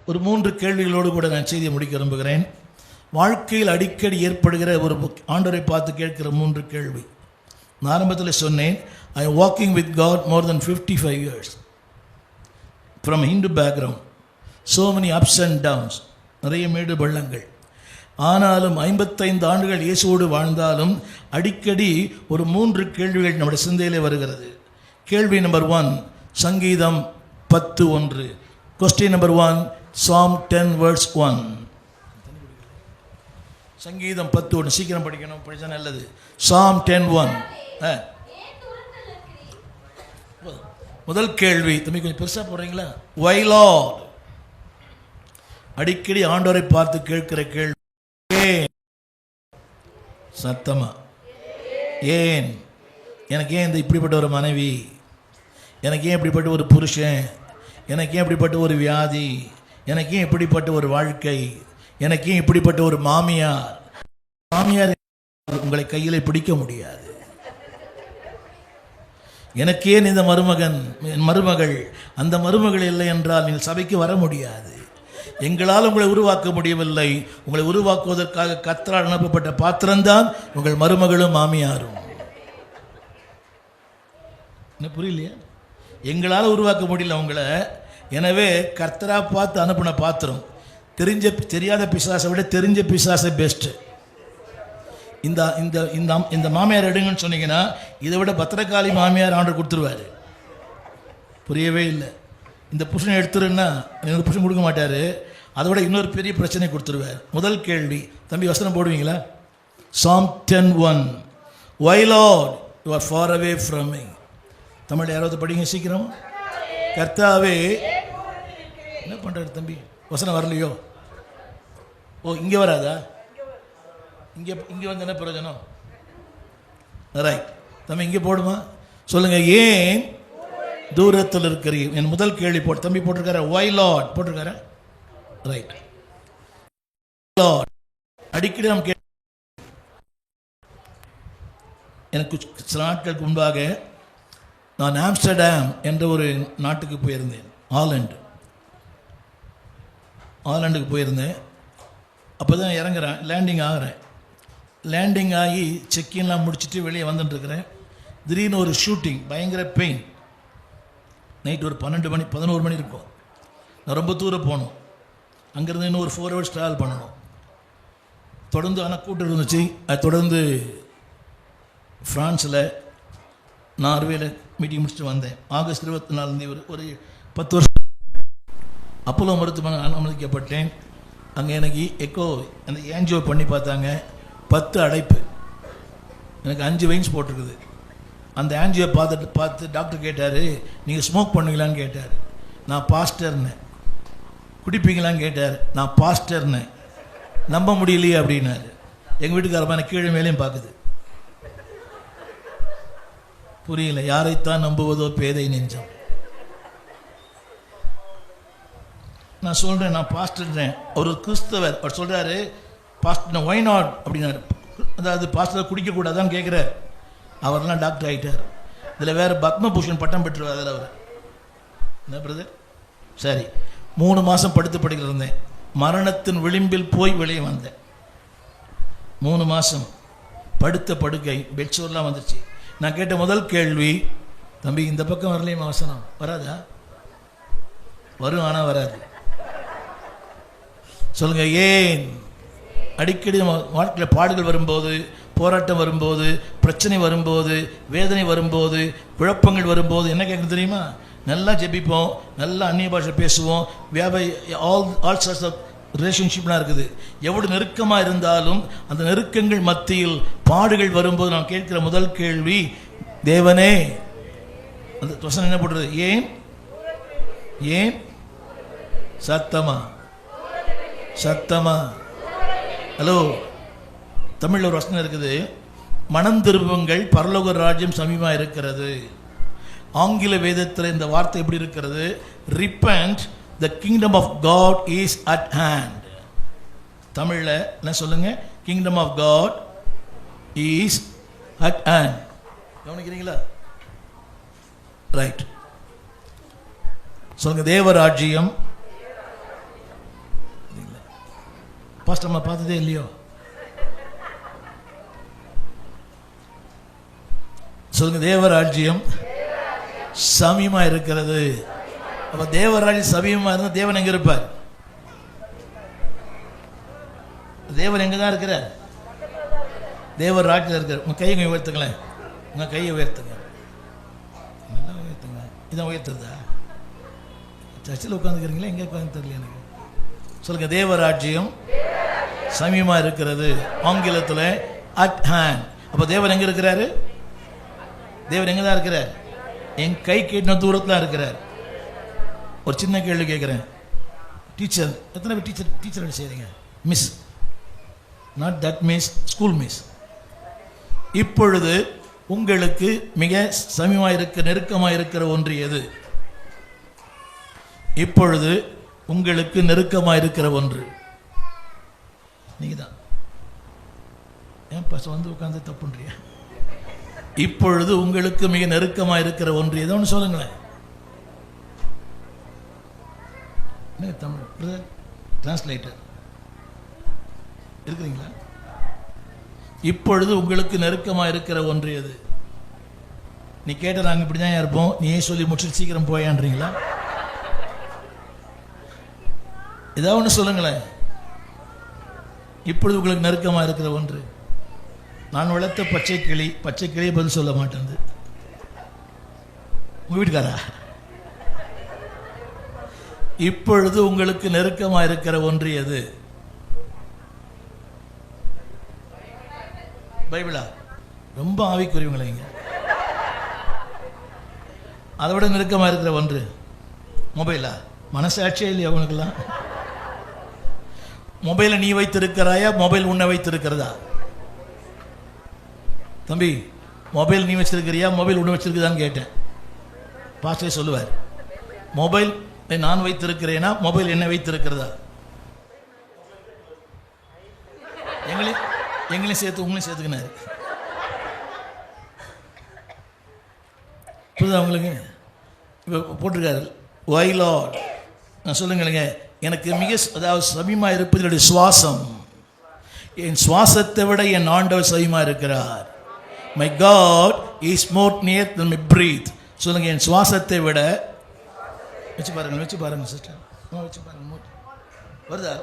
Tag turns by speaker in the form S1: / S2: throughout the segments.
S1: ஒரு 3 கேள்விகளோடு கூட நான் செய்தியை முடிக்க விரும்புகிறேன். வாழ்க்கையில் அடிக்கடி ஏற்படுகிற ஒரு ஆண்டவரை பார்த்து கேட்கிற 3 கேள்வி. நான் ஆரம்பத்தில் சொன்னேன், I am walking with God more than 55 years ஃப்ரம் Hindu background, so many ups and downs, நிறைய மேடு பள்ளங்கள். ஆனாலும் 55 ஆண்டுகள் இயேசுவோடு வாழ்ந்தாலும் அடிக்கடி ஒரு 3 கேள்விகள் நம்முடைய சிந்தையிலே வருகிறது. கேள்வி நம்பர் 1, சங்கீதம் 10:1. Question number 1, Psalm 10 verse 1. சங்கீதம் 10:1. சீக்கிரம் படிக்கணும், படித்தா நல்லது. Psalm 10:1. முதல் கேள்வி, தம்பி கொஞ்சம் பெருசாக போடுறீங்களா? Why Lord? அடிக்கடி ஆண்டவரை பார்த்து கேட்கிற கேள்வி ஏன். சத்தமா ஏன்? எனக்கு ஏன் இந்த இப்படிப்பட்ட ஒரு மனைவி, எனக்கு ஏன் இப்படிப்பட்ட ஒரு புருஷன், எனக்கு ஏன் இப்படிப்பட்ட ஒரு வியாதி, எனக்கு ஏன் இப்படிப்பட்ட ஒரு வாழ்க்கை, எனக்கு ஏன் இப்படிப்பட்ட ஒரு மாமியார். மாமியார் உங்களை கையில் பிடிக்க முடியாது. எனக்கு ஏன் இந்த மருமகள், அந்த மருமகள் இல்லை என்றால் நீங்கள் சபைக்கு வர முடியாது. எங்களால் உங்களை உருவாக்க முடியவில்லை. உங்களை உருவாக்குவதற்காக கர்த்தரால் அனுப்பப்பட்ட பாத்திரம்தான் உங்கள் மருமகளும் மாமியாரும். என்ன புரியலையா? எங்களால் உருவாக்க முடியல உங்களை. எனவே கர்த்தரா பார்த்து அனுப்பின பாத்திரம். தெரியாத பிசாசை விட தெரிஞ்ச பிசாசை பெஸ்ட்டு. இந்த இந்த இந்த மாமியார் எடுங்கன்னு சொன்னீங்கன்னா இதை விட பத்திரகாளி மாமியார் ஆர்டர் கொடுத்துருவார். புரியவே இல்லை. இந்த புருஷனை எடுத்துருன்னா இன்னொரு புருஷன் கொடுக்க மாட்டார். அதை விட இன்னொரு பெரிய பிரச்சனை கொடுத்துருவார். முதல் கேள்வி, தம்பி வசனம் போடுவீங்களா? Psalm 10:1. Why Lord you are far away from me. Tamil யாராவது படிங்க சீக்கிரம். கர்த்தாவே, என்ன பண்ணுறாரு தம்பி? வசனம் வரலையோ? ஓ, இங்கே வராதா? இங்கே வந்து என்ன பிரயோஜனம்? ரைட் தம்பி, இங்கே போடுமா? சொல்லுங்கள், ஏன் தூரத்தில் இருக்கிறீங்க? என் முதல் கேள்வி போட்டு தம்பி போட்டிருக்காரு. Why Lord போட்டிருக்காரு. ரைட், லார்ட் அடிக்கடி நாம் எனக்கு சில நாட்களுக்கு முன்பாக நான் ஆம்ஸ்டர்டாம் என்ற ஒரு நாட்டுக்கு போயிருந்தேன். ஆலண்டுக்கு போயிருந்தேன். அப்போ தான் இறங்குறேன், லேண்டிங் ஆகிறேன். லேண்டிங் ஆகி செக்கின்லாம் முடிச்சுட்டு வெளியே வந்துட்டுருக்கிறேன். திடீர்னு ஒரு ஷூட்டிங், பயங்கர பெயின். நைட் ஒரு 12 மணி 11 மணி இருக்கும். நான் ரொம்ப தூரம் போகணும். அங்கேருந்து இன்னும் ஒரு 4 hours ட்ராவல் பண்ணணும். தொடர்ந்து ஆனால் கூட்டம் இருந்துச்சு. அது தொடர்ந்து ஃப்ரான்ஸில் நார்வேல மீட்டிங் முடிச்சுட்டு வந்தேன். ஆகஸ்ட் 24 ஒரு 10 வருஷம் அப்போலோ மருத்துவமனை அனுமதிக்கப்பட்டேன். அங்கே எனக்கு எக்கோ அந்த ஏன்ஜியோ பண்ணி பார்த்தாங்க. 10 அடைப்பு, எனக்கு 5 வெயின்ஸ் போட்டிருக்குது. அந்த ஆன்ஜியோ பார்த்து டாக்டர் கேட்டார், நீங்கள் ஸ்மோக் பண்ணுவீங்களான்னு கேட்டார். நான் பாஸ்டர்னேன். குடிப்பீங்களான்னு கேட்டார். நான் பாஸ்டர்னேன். நம்ப முடியலையே அப்படின்னாரு. எங்கள் வீட்டுக்காரமா எனக்கு கீழே மேலேயும் பார்க்குது. புரியல. யாரைத்தான் நம்புவதோ பேதை நெஞ்சம். நான் சொல்கிறேன், நான் பாஸ்டர்னேன். அவர் கிறிஸ்தவர். அவர் சொல்கிறாரு, பாஸ்டர் ஒய் நாட் அப்படின்னாரு. அதாவது பாஸ்டர் குடிக்கக்கூடாதான்னு கேட்குறார். அவர்லாம் டாக்டர் ஆகிட்டார். இதில் வேறு பத்மபூஷன் பட்டம் பெற்றுவார். அதில் அவர் என்ன பிரதர்? சரி, 3 மாதம் படுத்து இருந்தேன். மரணத்தின் விளிம்பில் போய் வெளியே வந்தேன். 3 மாதம் படுத்த படுக்கை, பெட்ஷோர்லாம் வந்துச்சு. நான் கேட்ட முதல் கேள்வி, தம்பி இந்த பக்கம் வரலையுமா வசனம்? வராதா? வரும், ஆனால் வராது. சொல்லுங்க, ஏன்? அடிக்கடி நம்ம வாழ்க்கையில் பாடுகள் வரும்போது, போராட்டம் வரும்போது, பிரச்சனை வரும்போது, வேதனை வரும்போது, குழப்பங்கள் வரும்போது என்ன கேட்குறது தெரியுமா? நல்லா ஜெபிப்போம், நல்லா அந்நிய பாஷை பேசுவோம், ஆல் சார்ட்ஸ் ஆஃப் ரிலேஷன்ஷிப்லாம் இருக்குது. எவ்வளவு நெருக்கமாக இருந்தாலும் அந்த நெருக்கங்கள் மத்தியில் பாடுகள் வரும்போது நாம் கேட்கிற முதல் கேள்வி, தேவனே. அந்த வசனம் என்ன போடுறது? ஏன்? ஏன்? சத்தமா ஹலோ. தமிழில் ஒரு வசனம் இருக்குது, மனம் திரும்புங்கள், பரலோக ராஜ்யம் சமீபமாக இருக்கிறது. ஆங்கில வேதத்தில் இந்த வார்த்தை எப்படி இருக்கிறது? Repent, the kingdom of God is at hand. தமிழில் என்ன சொல்லுங்க? kingdom of God is at hand. கவனிக்கிறீங்களா? ரைட். சொல்லுங்க, தேவராஜ்யம் பாஸ்டர் அம்மா பார்த்ததே இல்லையோ? சொல்லுங்க, தேவராஜ்யம் சமீபமா இருக்கிறது. அப்ப தேவராஜ்யம் சமீபமா இருந்தால் தேவன் எங்க இருப்பார்? தேவன் எங்க தான் இருக்கிறார்? தேவர் ராஜ்யத்தில் இருக்கிறார். உங்க கையை உயர்த்துங்களேன், உங்க கையை உயர்த்துங்க, நல்லா உயர்த்துங்க. இதான் உயர்த்துறதா? சர்ச்சில் உட்காந்துக்கிறீங்களா? எங்கே உட்காந்து தெரியல எனக்கு. சொல்லுங்க, தேவராஜ்யம் சமீபமா இருக்கிறது. ஆங்கிலத்தில் அட் ஹேண்ட். அப்போ தேவன் எங்க இருக்கிறாரு? தேவன் எங்க தான் இருக்கிறார்? என் கை கேட்டின தூரத்தில் இருக்கிறார். ஒரு சின்ன கேள்வி கேட்குறேன். டீச்சர், எத்தனை பேர் டீச்சர் செய்கிறீங்க? Miss, not that miss, school miss. இப்பொழுது உங்களுக்கு மிக சமீபமாக இருக்க, நெருக்கமாக இருக்கிற ஒன்று எது? இப்பொழுது உங்களுக்கு நெருக்கமாக இருக்கிற ஒன்று நீங்க தான். ஏன் பச வந்து உட்காந்து தப்புன்றியா? இப்பொழுது உங்களுக்கு மிக நெருக்கமாக இருக்கிற ஒன்று ஏதோ ஒன்று சொல்லுங்களேன். தமிழ் டிரான்ஸ்லேட்டர் இருக்கிறீங்களா? இப்பொழுது உங்களுக்கு நெருக்கமாக இருக்கிற ஒன்று எது? நீ கேட்ட நாங்கள் இப்படி தான் இருப்போம், நீ ஏன் சொல்லி முடிச்சு சீக்கிரம் போயான்றீங்களா? ஏதாவது ஒன்று சொல்லுங்களேன். இப்பொழுது உங்களுக்கு நெருக்கமாக இருக்கிற ஒன்று. நான் வளர்த்த பச்சை கிளி, பச்சை கிளியை பதில் சொல்ல மாட்டேன். உங்க வீட்டுக்காரா? இப்பொழுது உங்களுக்கு நெருக்கமாக இருக்கிற ஒன்று எது? பைபிளா? ரொம்ப ஆவிக்குரியவங்களே இங்க. அதை விட நெருக்கமாக இருக்கிற ஒன்று மொபைலா? மனசாட்சியே இல்லையா அவனுக்கெல்லாம்? மொபைலை நீ வைத்திருக்கிறாயா, மொபைல் உன்னை வைத்திருக்கிறதா? தம்பி, மொபைல் நீ வச்சிருக்கிறியா, மொபைல் உன்னை வச்சிருக்குதான்னு கேட்டேன். பாஸ்டர் சொல்லுவார், மொபைல் நான் வைத்திருக்கிறேனா, மொபைல் என்ன வைத்திருக்கிறதா? எங்களையும் சேர்த்து உங்களையும் சேர்த்துக்கினாரு. புரியுதா உங்களுக்கு? இப்போ போட்டிருக்காரு, ஒய் லார்ட். நான் சொல்லுங்க, எனக்கு மிக அதாவது சமீபமாக இருப்பது என்னுடைய சுவாசம். என் சுவாசத்தை விட என் ஆண்டவர் சமீபமாக இருக்கிறார். My God is more near than my breath. சொல்லுங்க, என் சுவாசத்தை விட. வச்சு பாருங்க சிஸ்டர், வச்சு பாருங்க. வருதா?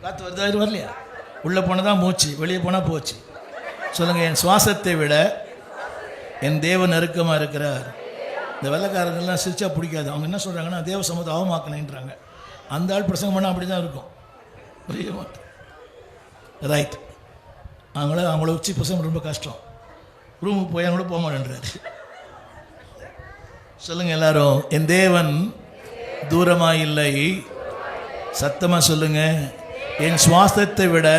S1: காற்று வருதா? இது வரலையா? உள்ளே போனதான் மூச்சு, வெளியே போனால் போச்சு. சொல்லுங்க, என் சுவாசத்தை விட என் தேவன் நெருக்கமாக இருக்கிறார். இந்த வெள்ளைக்காரங்கள்லாம் சிரிச்சா பிடிக்காது. அவங்க என்ன சொல்கிறாங்கன்னா, தேவ சமூகத்தை அவமாக்கணுன்றாங்க. அந்த ஆள் பிரசங்கம் பண்ணால் அப்படி தான் இருக்கும். புரிய மாட்டேன். ரைட். அவங்கள வச்சு பிரசங்கம் ரொம்ப கஷ்டம். ரூமுக்கு போய் கூட போக மாட்டேன்றாரு. சொல்லுங்க எல்லாரும், என் தேவன் தூரமாக இல்லை. சத்தமாக சொல்லுங்க, என் சுவாசத்தை விட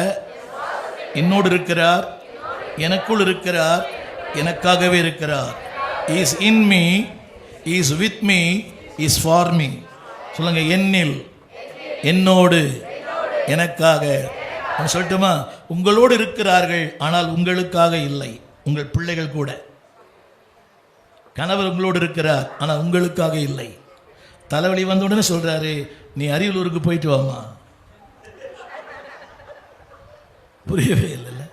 S1: என்னோடு இருக்கிறார், எனக்குள் இருக்கிறார், எனக்காகவே இருக்கிறார். Is in me, is with me, is for me. சொல்லுங்க, என்னில், என்னோடு, எனக்காக. சொல்லட்டுமா? உங்களோடு இருக்கிறார்கள், ஆனால் உங்களுக்காக இல்லை. உங்கள் பிள்ளைகள் கூட. கணவர் உங்களோடு இருக்கிறார், ஆனால் உங்களுக்காக இல்லை. தலைவலி வந்த உடனே சொல்றாரு, நீ அரியலூருக்கு போயிட்டு வாமா. புரியவே இல்லைல்ல.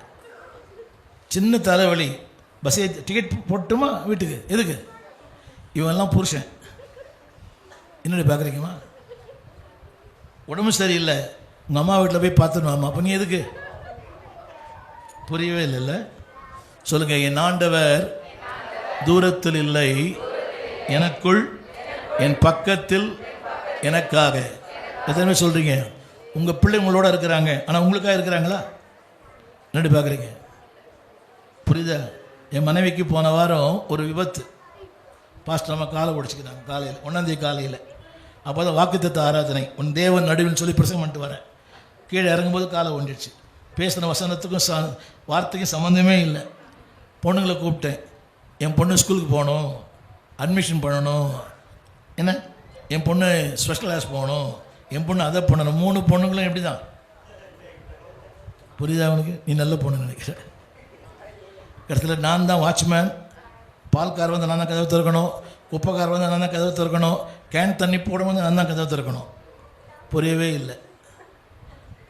S1: சின்ன தலைவலி, பஸ்ஸே டிக்கெட் போட்டுமா வீட்டுக்கு? எதுக்கு? இவெல்லாம் புருஷன். என்னடி பார்க்குறீங்கம்மா? உடம்பு சரியில்லை, உங்கள் அம்மா வீட்டில் போய் பார்த்துடுவாம்மா. அப்போ நீ எதுக்கு? புரியவே இல்லைல்ல. சொல்லுங்க, என் ஆண்டவர் தூரத்தில் இல்லை, எனக்குள், என் பக்கத்தில், எனக்காக. எத்தனை சொல்கிறீங்க? உங்கள் பிள்ளை உங்களோட இருக்கிறாங்க, ஆனால் உங்களுக்காக இருக்கிறாங்களா? என்னடி பார்க்குறீங்க? புரியுதா? என் மனைவிக்கு போன வாரம் ஒரு விபத்து. பாஸ்டர் நம்ம காலை உடைச்சிக்கிறாங்க காலையில், 1ஆம் தேதி காலையில். அப்போ தான் வாக்குத்தத்த ஆராதனை, உன் தேவன் நடுவில் சொல்லி பிரசங்கம் பண்ணிட்டு வரேன். கீழே இறங்கும்போது காலை ஒண்டிடுச்சு. பேசின வசனத்துக்கும் வார்த்தைக்கும் சம்மந்தமே இல்லை. பொண்ணுங்களை கூப்பிட்டேன். என் பொண்ணு ஸ்கூலுக்கு போகணும், அட்மிஷன் பண்ணணும், என்ன என் பொண்ணு ஸ்பெஷல் கிளாஸ் போகணும், என் பொண்ணு அதை பண்ணணும். 3 பொண்ணுங்களும் எப்படி தான்? புரியுதா அவனுக்கு? நீ நல்ல பொண்ணு நினைக்கிற. இடத்துல நான் தான் வாட்ச்மேன். பால்கார் வந்து நான் தான் கதவு திறக்கணும், குப்பைக்கார் வந்து நான் தான் கதவு திறக்கணும், கேன் தண்ணி போடும் வந்து நான் தான் கதவு திறக்கணும். புரியவே இல்லை.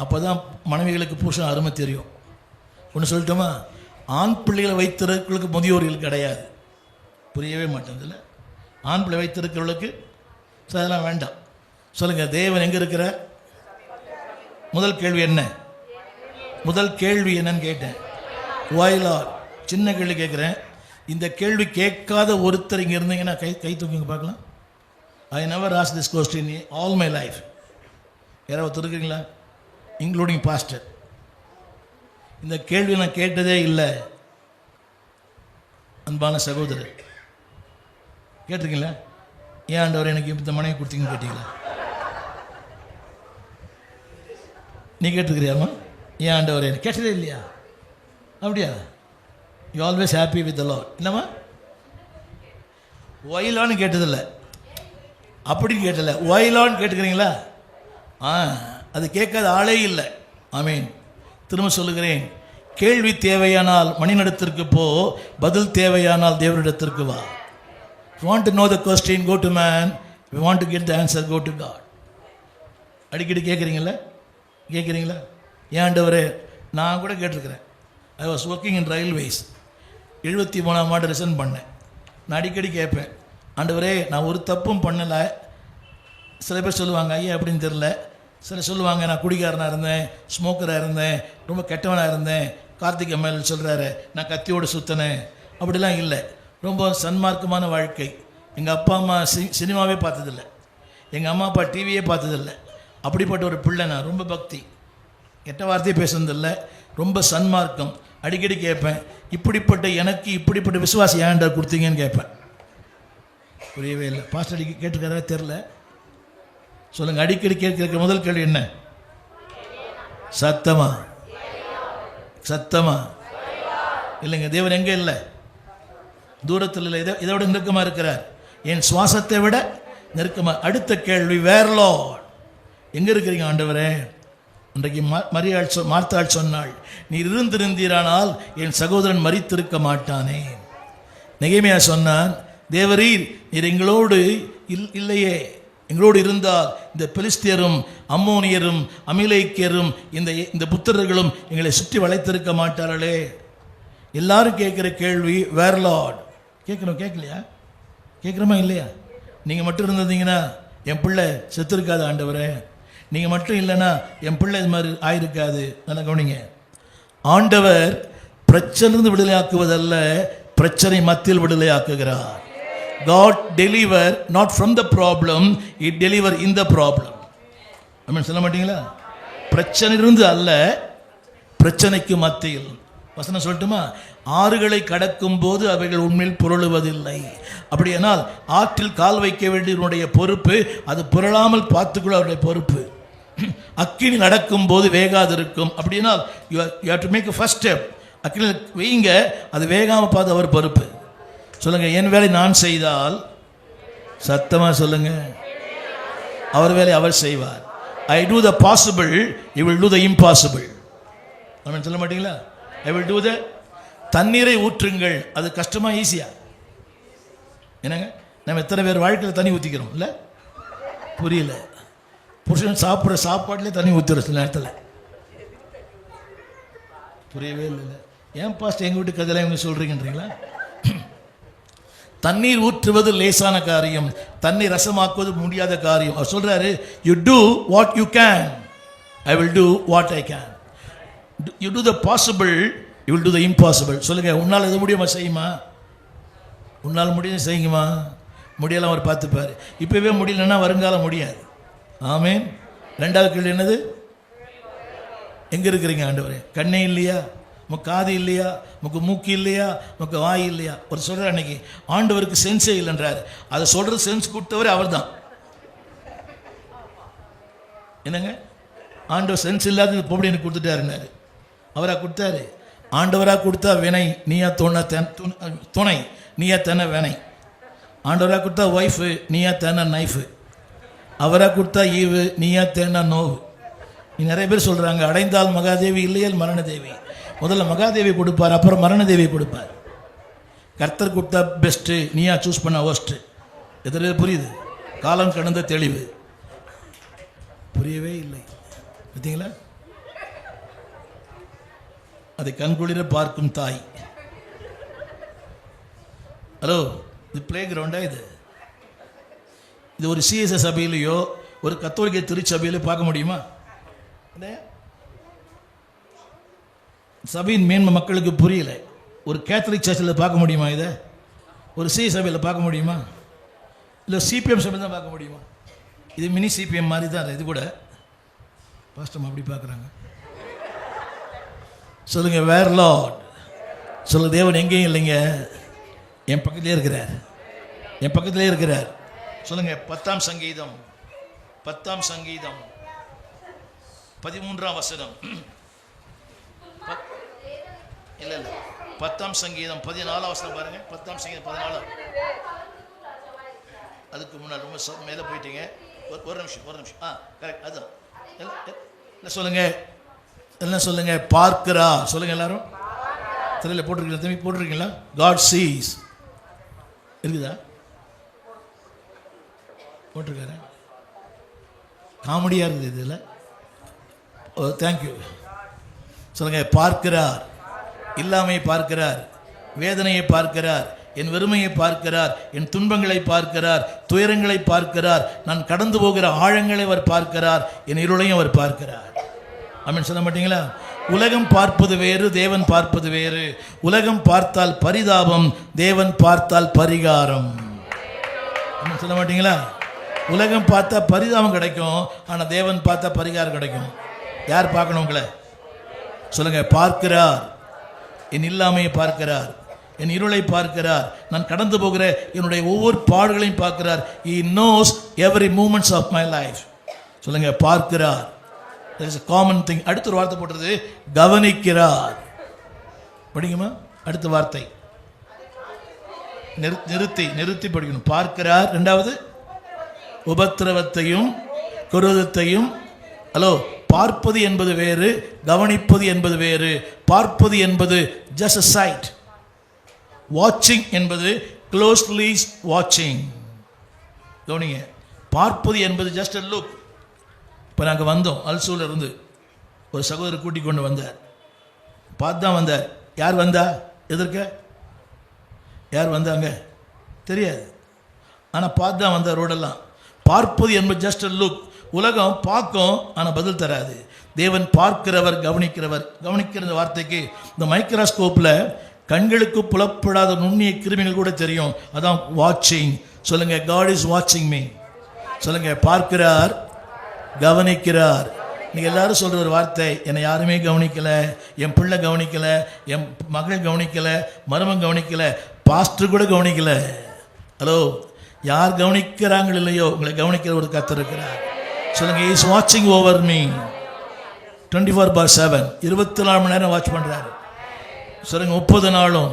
S1: அப்போ தான் மனைவிகளுக்கு புருஷன் அருமை தெரியும். ஒன்று சொல்லட்டுமா, ஆண் பிள்ளைகளை வைத்திருக்கிறவர்களுக்கு முதியோர்கள் கிடையாது. புரியவே மாட்டேங்குதுல்ல. ஆண் பிள்ளை வைத்திருக்கிறவர்களுக்கு அதெல்லாம் வேண்டாம். சொல்லுங்கள், தேவன் எங்கே இருக்கிறார்? முதல் கேள்வி என்ன? முதல் கேள்வி என்னன்னு கேட்டேன். வாயிலார். சின்ன கேள்வி கேட்குறேன். இந்த கேள்வி கேட்காத ஒருத்தர் இங்கே இருந்தீங்கன்னா கை தூக்கிங்க பார்க்கலாம். I never ask this question all my life. யாராவது இருக்கிறீங்களா? Including pastor. இந்த கேள்வி நான் கேட்டதே இல்லை. அன்பான சகோதரர், கேட்டிருக்கீங்களா? ஏன் ஆண்டவர் எனக்கு இந்த மனைவி கொடுத்தீங்கன்னு கேட்டீங்களா? நீ கேட்டிருக்கிறியாமா? ஏன் ஆண்டவர் எனக்கு கேட்டதே இல்லையா? அப்படியா? You always happy with the Lord. என்னம்மா ஒயிலான்னு கேட்டதில்லை, அப்படின்னு கேட்டதில்லை, ஒயிலான்னு கேட்டுக்கிறீங்களா? அது கேட்காத ஆளே இல்லை. ஆமீன். திரும்ப சொல்லுகிறேன், கேள்வி தேவையானால் மணிநடத்திற்கு போ, பதில் தேவையானால் தேவனிடத்திற்கு வா. If you want to know the question, go to man. If you want to get the answer, go to God. அடிக்கடி கேட்குறீங்களா? ஏன் ஆண்டவரே, நான் கூட கேட்டிருக்கிறேன். I was working in railways. 73ஆம் ஆண்டு ரிசைன் பண்ணேன். நான் அடிக்கடி கேட்பேன், ஆண்டவரே நான் ஒரு தப்பும் பண்ணலை. சில பேர் சொல்லுவாங்க ஐயா அப்படின்னு தெரில. சில சொல்லுவாங்க நான் குடிகாரனாக இருந்தேன், ஸ்மோக்கராக இருந்தேன், ரொம்ப கெட்டவனாக இருந்தேன். கார்த்திக் எம்எல் சொல்கிறாரு நான் கத்தியோடு சுற்றினேன். அப்படிலாம் இல்லை. ரொம்ப சன்மார்க்கமான வாழ்க்கை. எங்கள் அப்பா அம்மா சினிமாவே பார்த்ததில்லை, எங்கள் அம்மா அப்பா டிவியே பார்த்ததில்லை. அப்படிப்பட்ட ஒரு பிள்ளை நான். ரொம்ப பக்தி, கெட்ட வார்த்தையே பேசுனதில்லை, ரொம்ப சன்மார்க்கம். அடிக்கடி கேட்பேன், இப்படிப்பட்ட எனக்கு இப்படிப்பட்ட விசுவாசி ஏன்டா கொடுத்தீங்கன்னு கேட்பேன். புரியவே இல்லை. பாஸ்டர் அடிக்கடி கேட்டுக்கிறதா தெரில. சொல்லுங்கள், அடிக்கடி கேட்கிற முதல் கேள்வி என்ன? சத்தமா இல்லைங்க. தேவன் எங்கே இல்லை? தூரத்தில் இல்லை, இதை விட நெருக்கமாக இருக்கிறார். என் சுவாசத்தை விட நெருக்கமாக. அடுத்த கேள்வி, வேர் லார்ட், எங்கே இருக்கிறீங்க ஆண்டவரே? அன்றைக்கு மார்த்தாள் சொன்னாள், நீர் இருந்திருந்தீரானால் என் சகோதரன் மரித்திருக்க மாட்டானே. நெகேமியா சொன்னான், தேவரீர் நீர் எங்களோடு இல்லையே, எங்களோடு இருந்தால் இந்த பெலிஸ்தியரும் அம்மோனியரும் அமிலேக்கியரும் இந்த புத்திரர்களும் எங்களை சுற்றி வளைத்திருக்க மாட்டார்களே. எல்லாரும் கேட்குற கேள்வி, வேர் லார்ட். கேட்கலையா? கேட்குறோமா இல்லையா? நீங்கள் மட்டும் இருந்தீங்கன்னா என் பிள்ளை செத்துருக்காது ஆண்டவரே. நீங்கள் மட்டும் இல்லைன்னா என் பிள்ளை இது மாதிரி ஆயிருக்காது. நல்லா கவனிங்க, ஆண்டவர் பிரச்சனையிலிருந்து விடுதலையாக்குவதல்ல, பிரச்சனை மத்தியில் விடுதலையாக்குகிறார். God deliver not from the problem, He deliver in the problem. ஆமென் சொல்ல மாட்டீங்களா? பிரச்சனையிலிருந்து அல்ல, பிரச்சனைக்கு மத்தியில். வசனம் சொல்லட்டுமா? ஆறுகளை கடக்கும் போது அவைகள் உண்மையில் புரளுவதில்லை. அப்படியானால் ஆற்றில் கால் வைக்க வேண்டியவனுடைய பொறுப்பு, அது புரளாமல் பார்த்துக்கொள்ள அவருடைய பொறுப்பு. அக்கினி நடக்கும் போது வேகாது இருக்கும். அப்படினால் you have to make a first step. அக்கினி வைங்க, அது வேகாமல் பார்த்து அவர் பொறுப்பு. சொல்லுங்க, என் வேலை நான் செய்தால், சத்தமாக சொல்லுங்க, அவர் வேலை அவர் செய்வார். I do the possible, He will do the impossible. ஆமென் சொல்ல மாட்டீங்களா? I will do the. தண்ணீரை ஊற்றுங்கள், அது கஷ்டமா ஈஸியா? என்னங்க, நம்ம எத்தனை பேர் வாழ்க்கையில் தண்ணி ஊற்றிக்கிறோம் இல்லை? புரியல. புருஷன் சாப்பிட்ற சாப்பாட்டிலே தண்ணி ஊற்றுற சில நேரத்தில். புரியவே இல்லை. ஏன் பாஸ்ட் எங்கள் வீட்டு கதையெல்லாம் இவங்க சொல்கிறீங்கன்றீங்களா? தண்ணீர் ஊற்றுவது லேசான காரியம், தண்ணீர் ரசமாக்குவது முடியாத காரியம். அவர் சொல்கிறாரு, you do what you can, I will do what I can. You do the possible, you will do the impossible. சொல்லுங்கள், உன்னால் எது முடியுமா செய்யுமா? உன்னால் முடியும் செய்யுமா? முடியலாம் அவர் பார்த்துப்பார். இப்போவே முடியலன்னா வருங்காலம் முடியாது. ஆமேன். ரெண்டாவது கேள்வி என்னது? எங்கே இருக்கிறீங்க ஆண்டவரே? கண்ணே இல்லையா? உங்கள் காது இல்லையா? உங்கள் மூக்கு இல்லையா? உங்கள் வாய் இல்லையா? ஒரு சொல்கிறார், அன்னைக்கு ஆண்டவருக்கு சென்ஸே இல்லைன்றார். அதை சொல்கிறது சென்ஸ் கொடுத்தவர் அவர் தான். என்னங்க, ஆண்டவர் சென்ஸ் இல்லாத பொம்பளை எனக்கு கொடுத்துட்டாருன்னாரு. அவராக கொடுத்தாரு. ஆண்டவராக கொடுத்தா வினை, நீயா துணை, நீயா தானே வினை. ஆண்டவராக கொடுத்தா ஒய்ஃபு, நீயா தானே நைஃபு. அவராக கொடுத்தா ஈவு, நீயா தேனா நோவு. நீ நிறைய பேர் சொல்கிறாங்க, அடைந்தால் மகாதேவி இல்லையால் மரணதேவி. முதல்ல மகாதேவி கொடுப்பார், அப்புறம் மரணதேவி கொடுப்பார். கர்த்தர் கொடுத்தா பெஸ்ட்டு, நீயா சூஸ் பண்ண ஒஸ்ட்டு. எத்தனை புரியுது? காலம் கடந்த தெளிவு புரியவே இல்லை. பார்த்தீங்களா? அதை கண்குளிர பார்க்கும் தாய். ஹலோ, இது பிளே கிரவுண்டா? இது ஒரு சிஎஸ்எஸ் சபையிலையோ ஒரு கத்தோலிக்க திருச்சபையிலோ பார்க்க முடியுமா? சபையின் மேன்மை மக்களுக்கு புரியல. ஒரு கேத்தலிக் சர்ச்சில் பார்க்க முடியுமா? இதை ஒரு சிஎஸ் சபையில் பார்க்க முடியுமா? இல்லை சிபிஎம் சபையில் தான் பார்க்க முடியுமா? இது மினி சிபிஎம் மாதிரி தான். இது கூட பாஸ்டம் அப்படி பார்க்குறாங்க. சொல்லுங்க, வேர் லார்ட். சொல்லுங்க, தேவன் எங்கேயும் இல்லைங்க, என் பக்கத்திலே இருக்கிறார், என் பக்கத்திலே இருக்கிறார். சொல்லுங்க, 10ஆம் சங்கீதம் 13ஆம் வசனம். இல்லை 10ஆம் சங்கீதம் 14ஆம் வசனம் பாருங்க. 10ஆம் சங்கீதம் 14. அதுக்கு முன்னாடி ரொம்ப மேலே போயிட்டீங்க. ஒரு நிமிஷம். கரெக்ட், அதுதான். என்ன சொல்லுங்க, என்ன சொல்லுங்க? பார்க்கிறா. சொல்லுங்க எல்லாரும். திரையில் போட்டிருக்கீங்களா? தம்பி போட்டிருக்கீங்களா? காட் சீஸ் இருக்குதா? போட்டிருக்காரு. காமெடியாக இருக்குது இதில். ஓ, தேங்க்யூ. சொல்லுங்க, பார்க்கிறார். இல்லாமையை பார்க்கிறார், வேதனையை பார்க்கிறார், என் வெறுமையை பார்க்கிறார், என் துன்பங்களை பார்க்கிறார், துயரங்களை பார்க்கிறார், நான் கடந்து போகிற ஆழங்களை அவர் பார்க்கிறார், என் இருளையும் அவர் பார்க்கிறார். ஆமென் சொல்ல மாட்டீங்களா? உலகம் பார்ப்பது வேறு, தேவன் பார்ப்பது வேறு. உலகம் பார்த்தால் பரிதாபம், தேவன் பார்த்தால் பரிகாரம். ஆமென் சொல்ல மாட்டீங்களா? உலகம் பார்த்தா பரிதாபம் கிடைக்கும், ஆனால் தேவன் பார்த்தா பரிகாரம் கிடைக்கும். யார் பார்க்கணும் உங்களை? சொல்லுங்க, பார்க்கிறார். என் இல்லாமையை பார்க்கிறார், என் இருளை பார்க்கிறார், நான் கடந்து போகிற என்னுடைய ஒவ்வொரு பாடுகளையும் பார்க்கிறார். He knows every moments of my life. சொல்லுங்க, பார்க்கிறார். There is a common thing. அடுத்த ஒரு வார்த்தை போட்டுறது, கவனிக்கிறார். படிக்குமா? அடுத்த வார்த்தை நிறுத்தி படிக்கணும். பார்க்கிறார். இரண்டாவது, உபத்திரவத்தையும் குரோதத்தையும். ஹலோ, பார்ப்பது என்பது வேறு, கவனிப்பது என்பது வேறு. பார்ப்பது என்பது just a sight. வாட்சிங் என்பது க்ளோஸ்லி வாட்சிங். கவனிங்க, பார்ப்பது என்பது ஜஸ்ட் a லுக். இப்போ நாங்கள் வந்தோம், அல்சூரில் இருந்து ஒரு சகோதரர் கூட்டிக் கொண்டு வந்தார். பார்த்து தான் வந்தார். யார் வந்தா? எதற்க யார் வந்தாங்க தெரியாது, ஆனால் பார்த்து தான் வந்தார். ரோடெல்லாம் பார்ப்பது என்பது ஜஸ்ட் a லுக். உலகம் பார்க்கும், ஆனால் பதில் தராது. தேவன் பார்க்கிறவர், கவனிக்கிறவர். கவனிக்கிற வார்த்தைக்கு இந்த மைக்ரோஸ்கோப்பில் கண்களுக்கு புலப்படாத நுண்ணிய கிருமிகள் கூட தெரியும். அதான் வாட்சிங். சொல்லுங்க, காட் இஸ் வாட்சிங் மீ. சொல்லுங்க, பார்க்கிறார், கவனிக்கிறார். நீங்கள் எல்லாரும் சொல்கிற ஒரு வார்த்தை, என்னை யாருமே கவனிக்கலை, என் பிள்ளை கவனிக்கலை, என் மகள் கவனிக்கலை, மருமன் கவனிக்கலை, பாஸ்டர் கூட கவனிக்கலை. ஹலோ, யார் கவனிக்கிறாங்க இல்லையோ, உங்களை கவனிக்கிற ஒரு கர்த்தர் இருக்கிறார். சொல்லுங்க, இஸ் வாட்சிங் ஓவர் மீ 24/7. 24 மணி நேரம் வாட்ச் பண்ணுறாரு. சொல்லுங்க, 30 நாளும்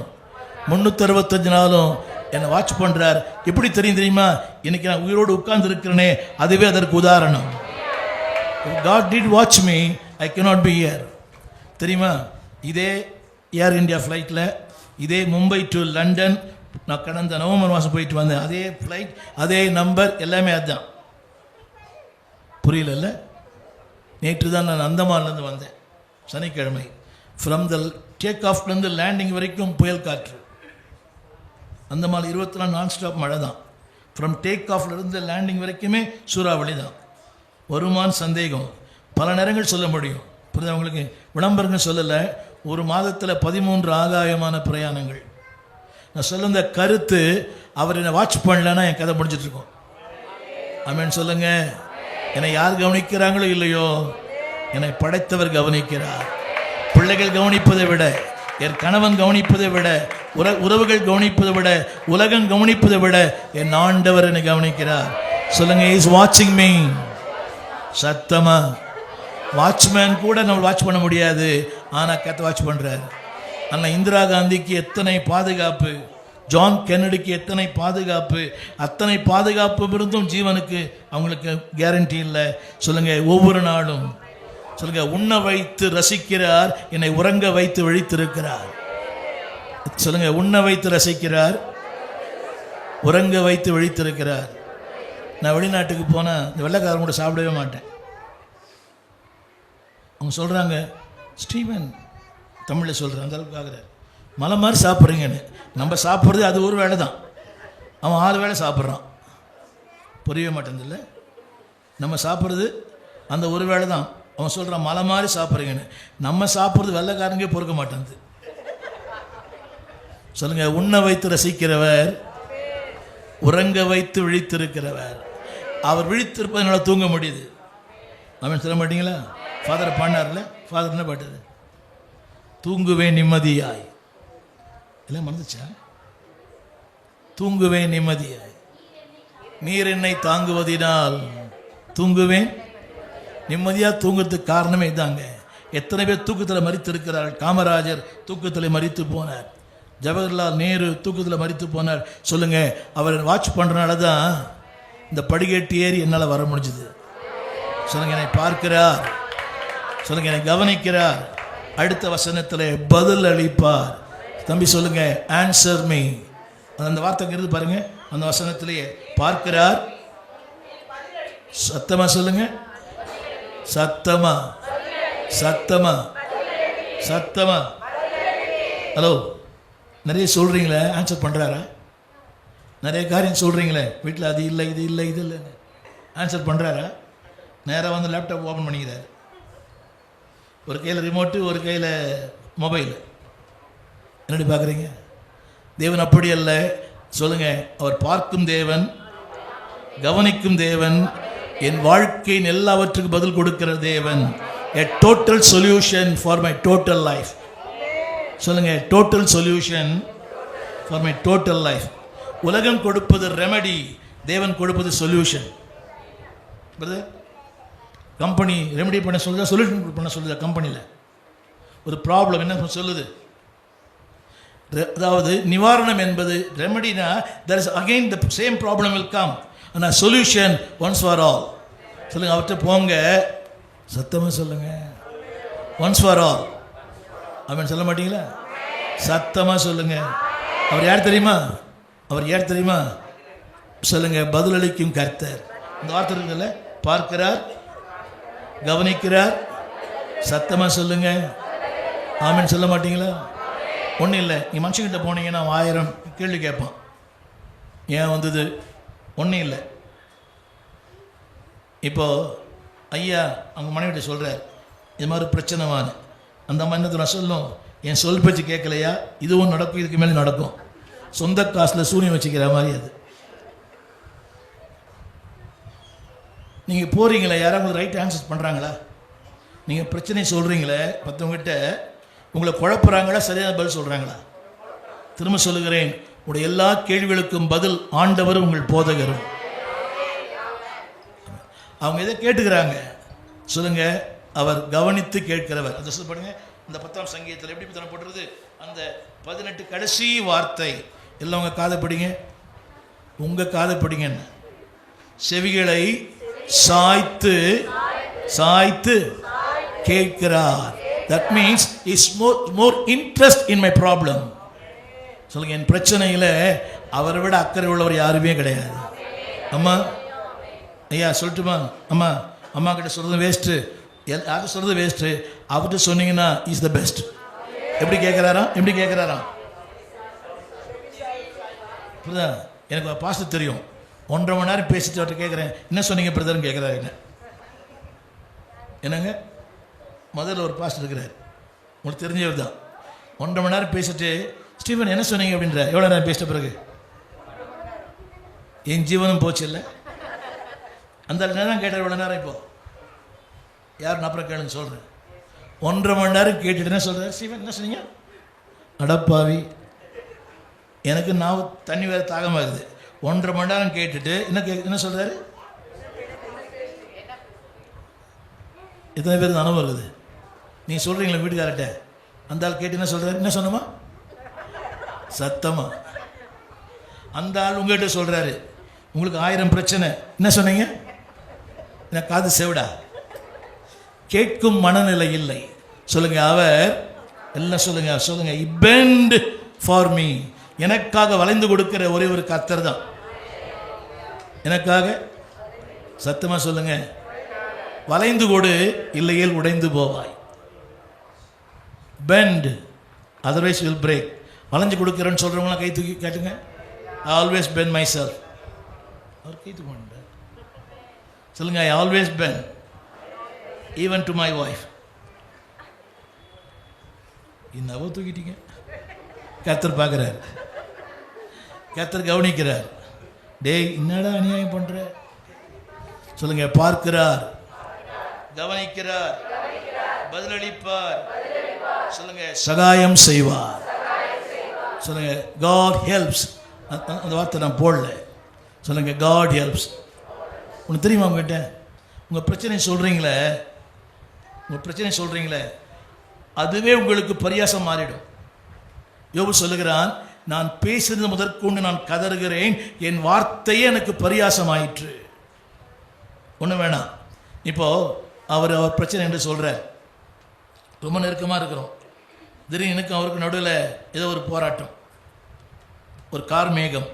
S1: 365 நாளும் என்னை வாட்ச் பண்ணுறார். எப்படி தெரியும் தெரியுமா? இன்னைக்கு நான் உயிரோடு உட்கார்ந்து இருக்கிறேனே, அதுவே அதற்கு உதாரணம். God did watch me, I cannot be here. தெரியுமா? இதே ஏர் இந்தியா ஃப்ளைட்டில், இதே மும்பை டு லண்டன் நான் கடந்த நவம்பர் மாதம் போயிட்டு வந்தேன். அதே ஃப்ளைட், அதே நம்பர், எல்லாமே அதுதான். புரியல? நேற்று தான் நான் அந்தமான்லேருந்து வந்தேன், சனிக்கிழமை. ஃப்ரம் த டேக் ஆஃப்லேருந்து லேண்டிங் வரைக்கும் புயல் காற்று. அந்தமான் 24 நான்-ஸ்டாப் மழை தான். ஃப்ரம் டேக் ஆஃப்லேருந்து லேண்டிங் வரைக்குமே சூறாவளி தான். வருமானு சந்தேகம். பல நேரங்கள் சொல்ல முடியும். புரியுது உங்களுக்கு? விளம்பரங்க சொல்லலை. ஒரு மாதத்தில் 13 ஆகாயமான பிரயாணங்கள். நான் சொல்ல இந்த கருத்து, அவர் என்னை வாட்ச் பண்ணலன்னா என் கதை முடிஞ்சிட்ருக்கோம். ஆமென் சொல்லுங்க. என்னை யார் கவனிக்கிறாங்களோ இல்லையோ, என்னை படைத்தவர் கவனிக்கிறார். பிள்ளைகள் கவனிப்பதை விட, என் கணவன் கவனிப்பதை விட, உறவுகள் கவனிப்பதை விட, உலகம் கவனிப்பதை விட என் ஆண்டவர் என்னை கவனிக்கிறார். சொல்லுங்க, இஸ் வாட்சிங் மீ. சத்தமா? வாட்ச்மேன் கூட நம்ம வாட்ச் பண்ண முடியாது, ஆனால் கத்த வாட்ச் பண்ணுறார். ஆனால் இந்திரா காந்திக்கு எத்தனை பாதுகாப்பு, ஜான் கென்னடிக்கு எத்தனை பாதுகாப்பு, அத்தனை பாதுகாப்பு இருந்தும் ஜீவனுக்கு அவங்களுக்கு கேரண்டி இல்லை. சொல்லுங்க, ஒவ்வொரு நாளும் சொல்லுங்க, உண்ண வைத்து ரசிக்கிறார், என்னை உறங்க வைத்து விழித்திருக்கிறார். சொல்லுங்க, உண்ண வைத்து ரசிக்கிறார், உறங்க வைத்து விழித்திருக்கிறார். நான் வெளிநாட்டுக்கு போனால் இந்த வெள்ளைக்காரன் கூட சாப்பிடவே மாட்டேன். அவங்க சொல்கிறாங்க, ஸ்டீவன் தமிழில் சொல்கிறேன், அந்த அளவுக்கு ஆகுறாரு. மலை மாதிரி சாப்பிட்றீங்கன்னு. நம்ம சாப்பிட்றது அது ஒரு வேளை தான், அவன் 6 வேளை சாப்பிட்றான். புரியவே மாட்டேங்குதுல்ல. நம்ம சாப்பிட்றது அந்த ஒரு வேளை தான், அவன் சொல்கிறான் மலை மாதிரி சாப்பிட்றீங்கன்னு. நம்ம சாப்பிட்றது வெள்ளைக்காரங்கே பொறுக்க மாட்டேங்குது. சொல்லுங்கள், உண்ண வைத்து ரசிக்கிறவர், உறங்க வைத்து விழித்திருக்கிறவர். அவர் விழித்திருப்பதனால தூங்க முடியுது. அவன் சொல்ல மாட்டீங்களா? ஃபாதர் பாடினார்ல, ஃபாதர் என்ன பாட்டுது? தூங்குவேன் நிம்மதியாய். எல்லாம் மறந்துச்சா? தூங்குவேன் நிம்மதியாய், நீர் என்னை தாங்குவதினால் தூங்குவேன் நிம்மதியாக. தூங்குறதுக்கு காரணமே இதாங்க. எத்தனை பேர் தூக்கத்தில் மரித்து இருக்கிறார்கள்? காமராஜர் தூக்கத்தில் மரித்து போனார், ஜவஹர்லால் நேரு தூக்கத்தில் மரித்து போனார். சொல்லுங்க, அவர் வாட்ச் பண்ணுறனால தான் இந்த படிக்கட்டு ஏறி என்னால் வர முடிஞ்சுது. சொல்லுங்க, என்னை பார்க்கிறார், சொல்லுங்க என்னை கவனிக்கிறார். அடுத்த வசனத்தில் பதில் அளிப்பார். தம்பி சொல்லுங்க, ஆன்சர் மீ. அந்த வார்த்தைக்கு இருந்து பாருங்க, அந்த வசனத்திலேயே பார்க்கிறார். சத்தமா சொல்லுங்க, சத்தமா சத்தமா சத்தமா. ஹலோ, நிறைய சொல்றீங்களே, ஆன்சர் பண்றாரா? நிறைய காரியம் சொல்றீங்களே, வீட்டில் அது இல்லை இது இல்லை இது இல்லைன்னு, ஆன்சர் பண்றாரா? நேராக வந்து லேப்டாப் ஓப்பன் பண்ணிக்கிறார். ஒரு கையில் ரிமோட்டு, ஒரு கையில் மொபைல். என்னடி பார்க்குறீங்க? தேவன் அப்படி அல்ல. சொல்லுங்க, அவர் பார்க்கும் தேவன், கவனிக்கும் தேவன், என் வாழ்க்கையின் எல்லாவற்றுக்கும் பதில் கொடுக்கிற தேவன். a total solution for my total life. சொல்லுங்க, total solution for my total life. உலகம் கொடுப்பது ரெமெடி, தேவன் கொடுப்பது சொல்யூஷன். பிரதர், கம்பெனி ரெமெடி பண்ண சொல்லுதா, சொல்யூஷன் பண்ண சொல்லுதா? கம்பெனியில் ஒரு ப்ராப்ளம் என்ன சொல்லுது? அதாவது நிவாரணம் என்பது ரெமெடினா, there is again the same problem will come, ஆனால் சொல்யூஷன் once for all. சொல்லுங்க, அவர்கிட்ட போங்க. சத்தமாக சொல்லுங்க, once for all. அவன் சொல்ல மாட்டீங்களா? சத்தமாக சொல்லுங்க. அவர் யார் தெரியுமா? அவர் யார் தெரியுமா? சொல்லுங்க, பதிலளிக்கும் கர்த்தர். இந்த வார்த்தை இருக்குல்ல, பார்க்கிறார், கவனிக்கிறார். சத்தமாக சொல்லுங்க, ஆமென் சொல்ல மாட்டீங்களா? ஒன்றும் இல்லை, நீ மனுஷங்கிட்ட போனீங்கன்னா 1000 கேள்வி கேட்பான். ஏன் வந்தது? ஒன்றும் இல்லை. இப்போது ஐயா அவங்க மனைவிட்ட சொல்கிறார், இது மாதிரி பிரச்சனைவான்னு. அந்த அம்மா என்ன நான் சொல்லும், என் சொல் பேச்சு கேட்கலையா, இதுவும் நடக்கும், இதுக்கு மேலே நடக்கும். சொந்த காசில் சூனியம் வச்சுக்கிற மாதிரி அது. நீங்கள் போகிறீங்களே, யாராவது உங்களுக்கு ரைட் ஆன்சர் பண்ணுறாங்களா? நீங்கள் பிரச்சனையை சொல்கிறீங்களே மற்றவங்ககிட்ட, உங்களை குழப்புறாங்களா, சரியான பதில் சொல்கிறாங்களா? திரும்ப சொல்லுகிறேன், உடைய எல்லா கேள்விகளுக்கும் பதில் ஆண்டவர் உங்கள் போதகரும். அவங்க எதை கேட்டுக்கிறாங்க சொல்லுங்க, அவர் கவனித்து கேட்கிறவர். அதை சொல்ல பாருங்க, இந்த 10ஆம் சங்கீதத்தில் எப்படி தன போட்டுறது, அந்த 18 கடைசி வார்த்தை எல்லாம் உங்கள் காதை படிங்க, உங்கள் காதை படிங்க. செவிகளை சாய்த்து சாய்த்து கேட்கிறார். That means is more interest in my problem. சொல்லுங்க, என் பிரச்சனையில் அவரை விட அக்கறை உள்ளவர் யாருமே கிடையாது. அம்மா ஐயா சொல்லட்டுமா? அம்மா அம்மா கிட்ட சொல்கிறது வேஸ்ட்டு, யாரும் சொல்கிறது வேஸ்ட்டு, அவர்கிட்ட சொன்னீங்கன்னா இஸ் த பெஸ்ட். எப்படி கேட்குறாராம்? எப்படி கேட்குறாராம்? புரியுதா? எனக்கு பாஸ்டர் தெரியும், 1.5 மணி நேரம் பேசிட்டு அவர்கிட்ட கேட்குறேன், என்ன சொன்னீங்க பிரதர்னு கேட்குறாரு. என்ன என்னங்க, முதல்ல ஒரு பாஸ்டர் இருக்கிறார், உங்களுக்கு தெரிஞ்சவர் தான். 1.5 மணி நேரம் பேசிட்டு, ஸ்டீவன் என்ன சொன்னீங்க அப்படின்ற. எவ்வளோ நேரம் பேசிட்ட பிறகு என் ஜீவனும் போச்சு இல்லை. அந்த நேரம் கேட்டார், இவ்வளோ நேரம். இப்போ யார் நான் அப்புறம் கேளுன்னு சொல்கிறேன். 1.5 மணி நேரம் கேட்டுட்டு என்ன சொல்கிறார், ஸ்டீவன் என்ன சொன்னீங்க? அடப்பாவி, எனக்கு நான் தண்ணி வேறு தாகமாகுது. 1.5 மணி நேரம் கேட்டுட்டு என்ன சொல்கிறாரு? எத்தனை பேருக்கு அனுபவம் இருக்குது? நீங்கள் சொல்கிறீங்களா வீட்டுக்கார்ட்ட? அந்த ஆள் கேட்டு என்ன சொல்கிறாரு? என்ன சொன்னோமா? சத்தமா. அந்த ஆள் உங்கள்கிட்ட சொல்கிறாரு, உங்களுக்கு 1000 பிரச்சனை, என்ன சொன்னீங்க? எனக்கு காது செவிடா, கேட்கும் மனநிலை இல்லை. சொல்லுங்க, அவர் எல்லாம் சொல்லுங்க சொல்லுங்க, he bend for me. எனக்காக வளைந்து கொடுக்கிற ஒரே ஒரு கர்த்தர் தான். எனக்காக சத்தமா சொல்லுங்க, வளைந்து கொடு, இல்லையேல் உடைந்து போவாய். Bend, otherwise will break. வளைஞ்சு கொடுக்குறேன்னு சொல்கிறவங்களாம் கை தூக்கி கேட்டுங்க. I always bend my self. அவர் கை தூக்க மாட்டார். சொல்லுங்க, I always bend even to my wife. இன்னவோ தூக்கிட்டீங்க. கர்த்தர் பார்க்குறார், கர்த்தர் கவனிக்கிறார். டேய் என்னடா அநியாயம் பண்ற? சொல்லுங்க, பார்க்கிறார், கவனிக்கிறார், பதிலளிப்பார். சொல்லுங்க, சகாயம் செய்வார். சொல்லுங்க, God helps. அந்த வார்த்தை நான் போடல. சொல்லுங்க, God helps. உனக்கு தெரியுமா உங்ககிட்ட உங்கள் பிரச்சனை சொல்கிறீங்களே, உங்கள் பிரச்சனை சொல்கிறீங்களே, அதுவே உங்களுக்கு பரியாசம் மாறிடும். யோபு சொல்லுகிறான், நான் பேசுறது முதற்கொண்டு நான் கதறுகிறேன், என் வார்த்தையே எனக்கு பரியாசம் ஆயிற்று. ஒன்றும் வேணாம். இப்போது அவர் பிரச்சனை என்று சொல்கிறார். ரொம்ப நெருக்கமாக இருக்கிறோம். திடீர்னு எனக்கு அவருக்கு நடுவில் ஏதோ ஒரு போராட்டம், ஒரு கார் மேகம்,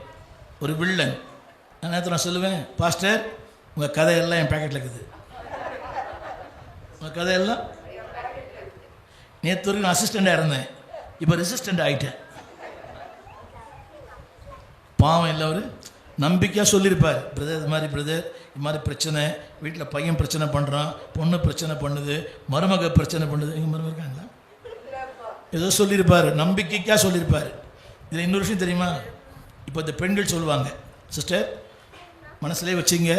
S1: ஒரு வில்லன். நான் நேரத்தில் நான் சொல்லுவேன், பாஸ்டர் உங்கள் கதையெல்லாம் என் பேக்கெட்டில் இருக்குது. உங்கள் கதையெல்லாம் நேற்று வரைக்கும் நான் அசிஸ்டண்ட்டாக இருந்தேன், இப்போ ரெசிஸ்டண்ட் ஆகிட்டேன். பாவம் இல்லை, அவர் நம்பிக்கையாக சொல்லியிருப்பார். பிரதர் இது மாதிரி பிரச்சனை, வீட்டில் பையன் பிரச்சனை பண்ணுறான், பொண்ணு பிரச்சனை பண்ணுது, மருமக பிரச்சனை பண்ணுது. எங்கள் மருமக இருக்காங்களா? ஏதோ சொல்லியிருப்பார், நம்பிக்கைக்காக சொல்லியிருப்பார். இதில் இன்னொரு விஷயம் தெரியுமா? இப்போ இந்த பெண்கள் சொல்லுவாங்க, சிஸ்டர் மனசுலேயே வச்சுங்க,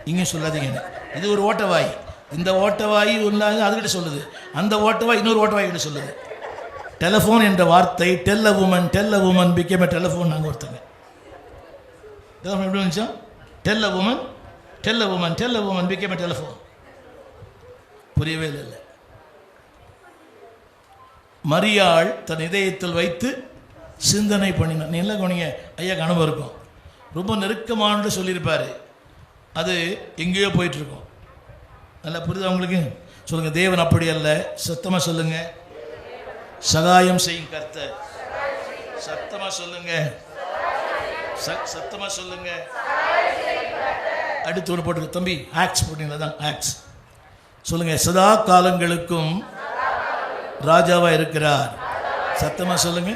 S1: இங்கேயும் சொல்லாதீங்கன்னு. இது ஒரு ஓட்டவாய். இந்த ஓட்டவாய் ஒன்றாக அதுக்கிட்ட சொல்லுது, அந்த ஓட்டவாய் இன்னொரு ஓட்டவாய் கிட்ட சொல்லுது. டெலஃபோன் என்ற வார்த்தை, tell a woman became a telephone. நாங்கள் ஒருத்தங்க டெலஃபோன் எப்படி வந்துச்சோம்? Tell a woman became a telephone. புரியவே இல்லை. மரியாள் தன் இதயத்தில் வைத்து சிந்தனை பண்ணினான். நீ எல்லாம் கவனிங்க, ஐயா அனுபவம் இருக்கும். ரொம்ப நெருக்கமானு சொல்லியிருப்பார், அது எங்கேயோ போயிட்டுருக்கோம். நல்லா புரியுது அவங்களுக்கு? சொல்லுங்கள், தேவன் அப்படி அல்ல. சத்தமாக சொல்லுங்கள், சகாயம் செய்யும் கர்த்தர். சத்தமாக சொல்லுங்க, சத்தமாக சொல்லுங்க. அடுத்து ஒன்று போட்டு தம்பி, ஆக்ஸ் போட்டீங்களா? தான் ஆக்ஸ். சொல்லுங்கள், சதா காலங்களுக்கும் ராஜாவாக இருக்கிறார். சத்தமாக சொல்லுங்க,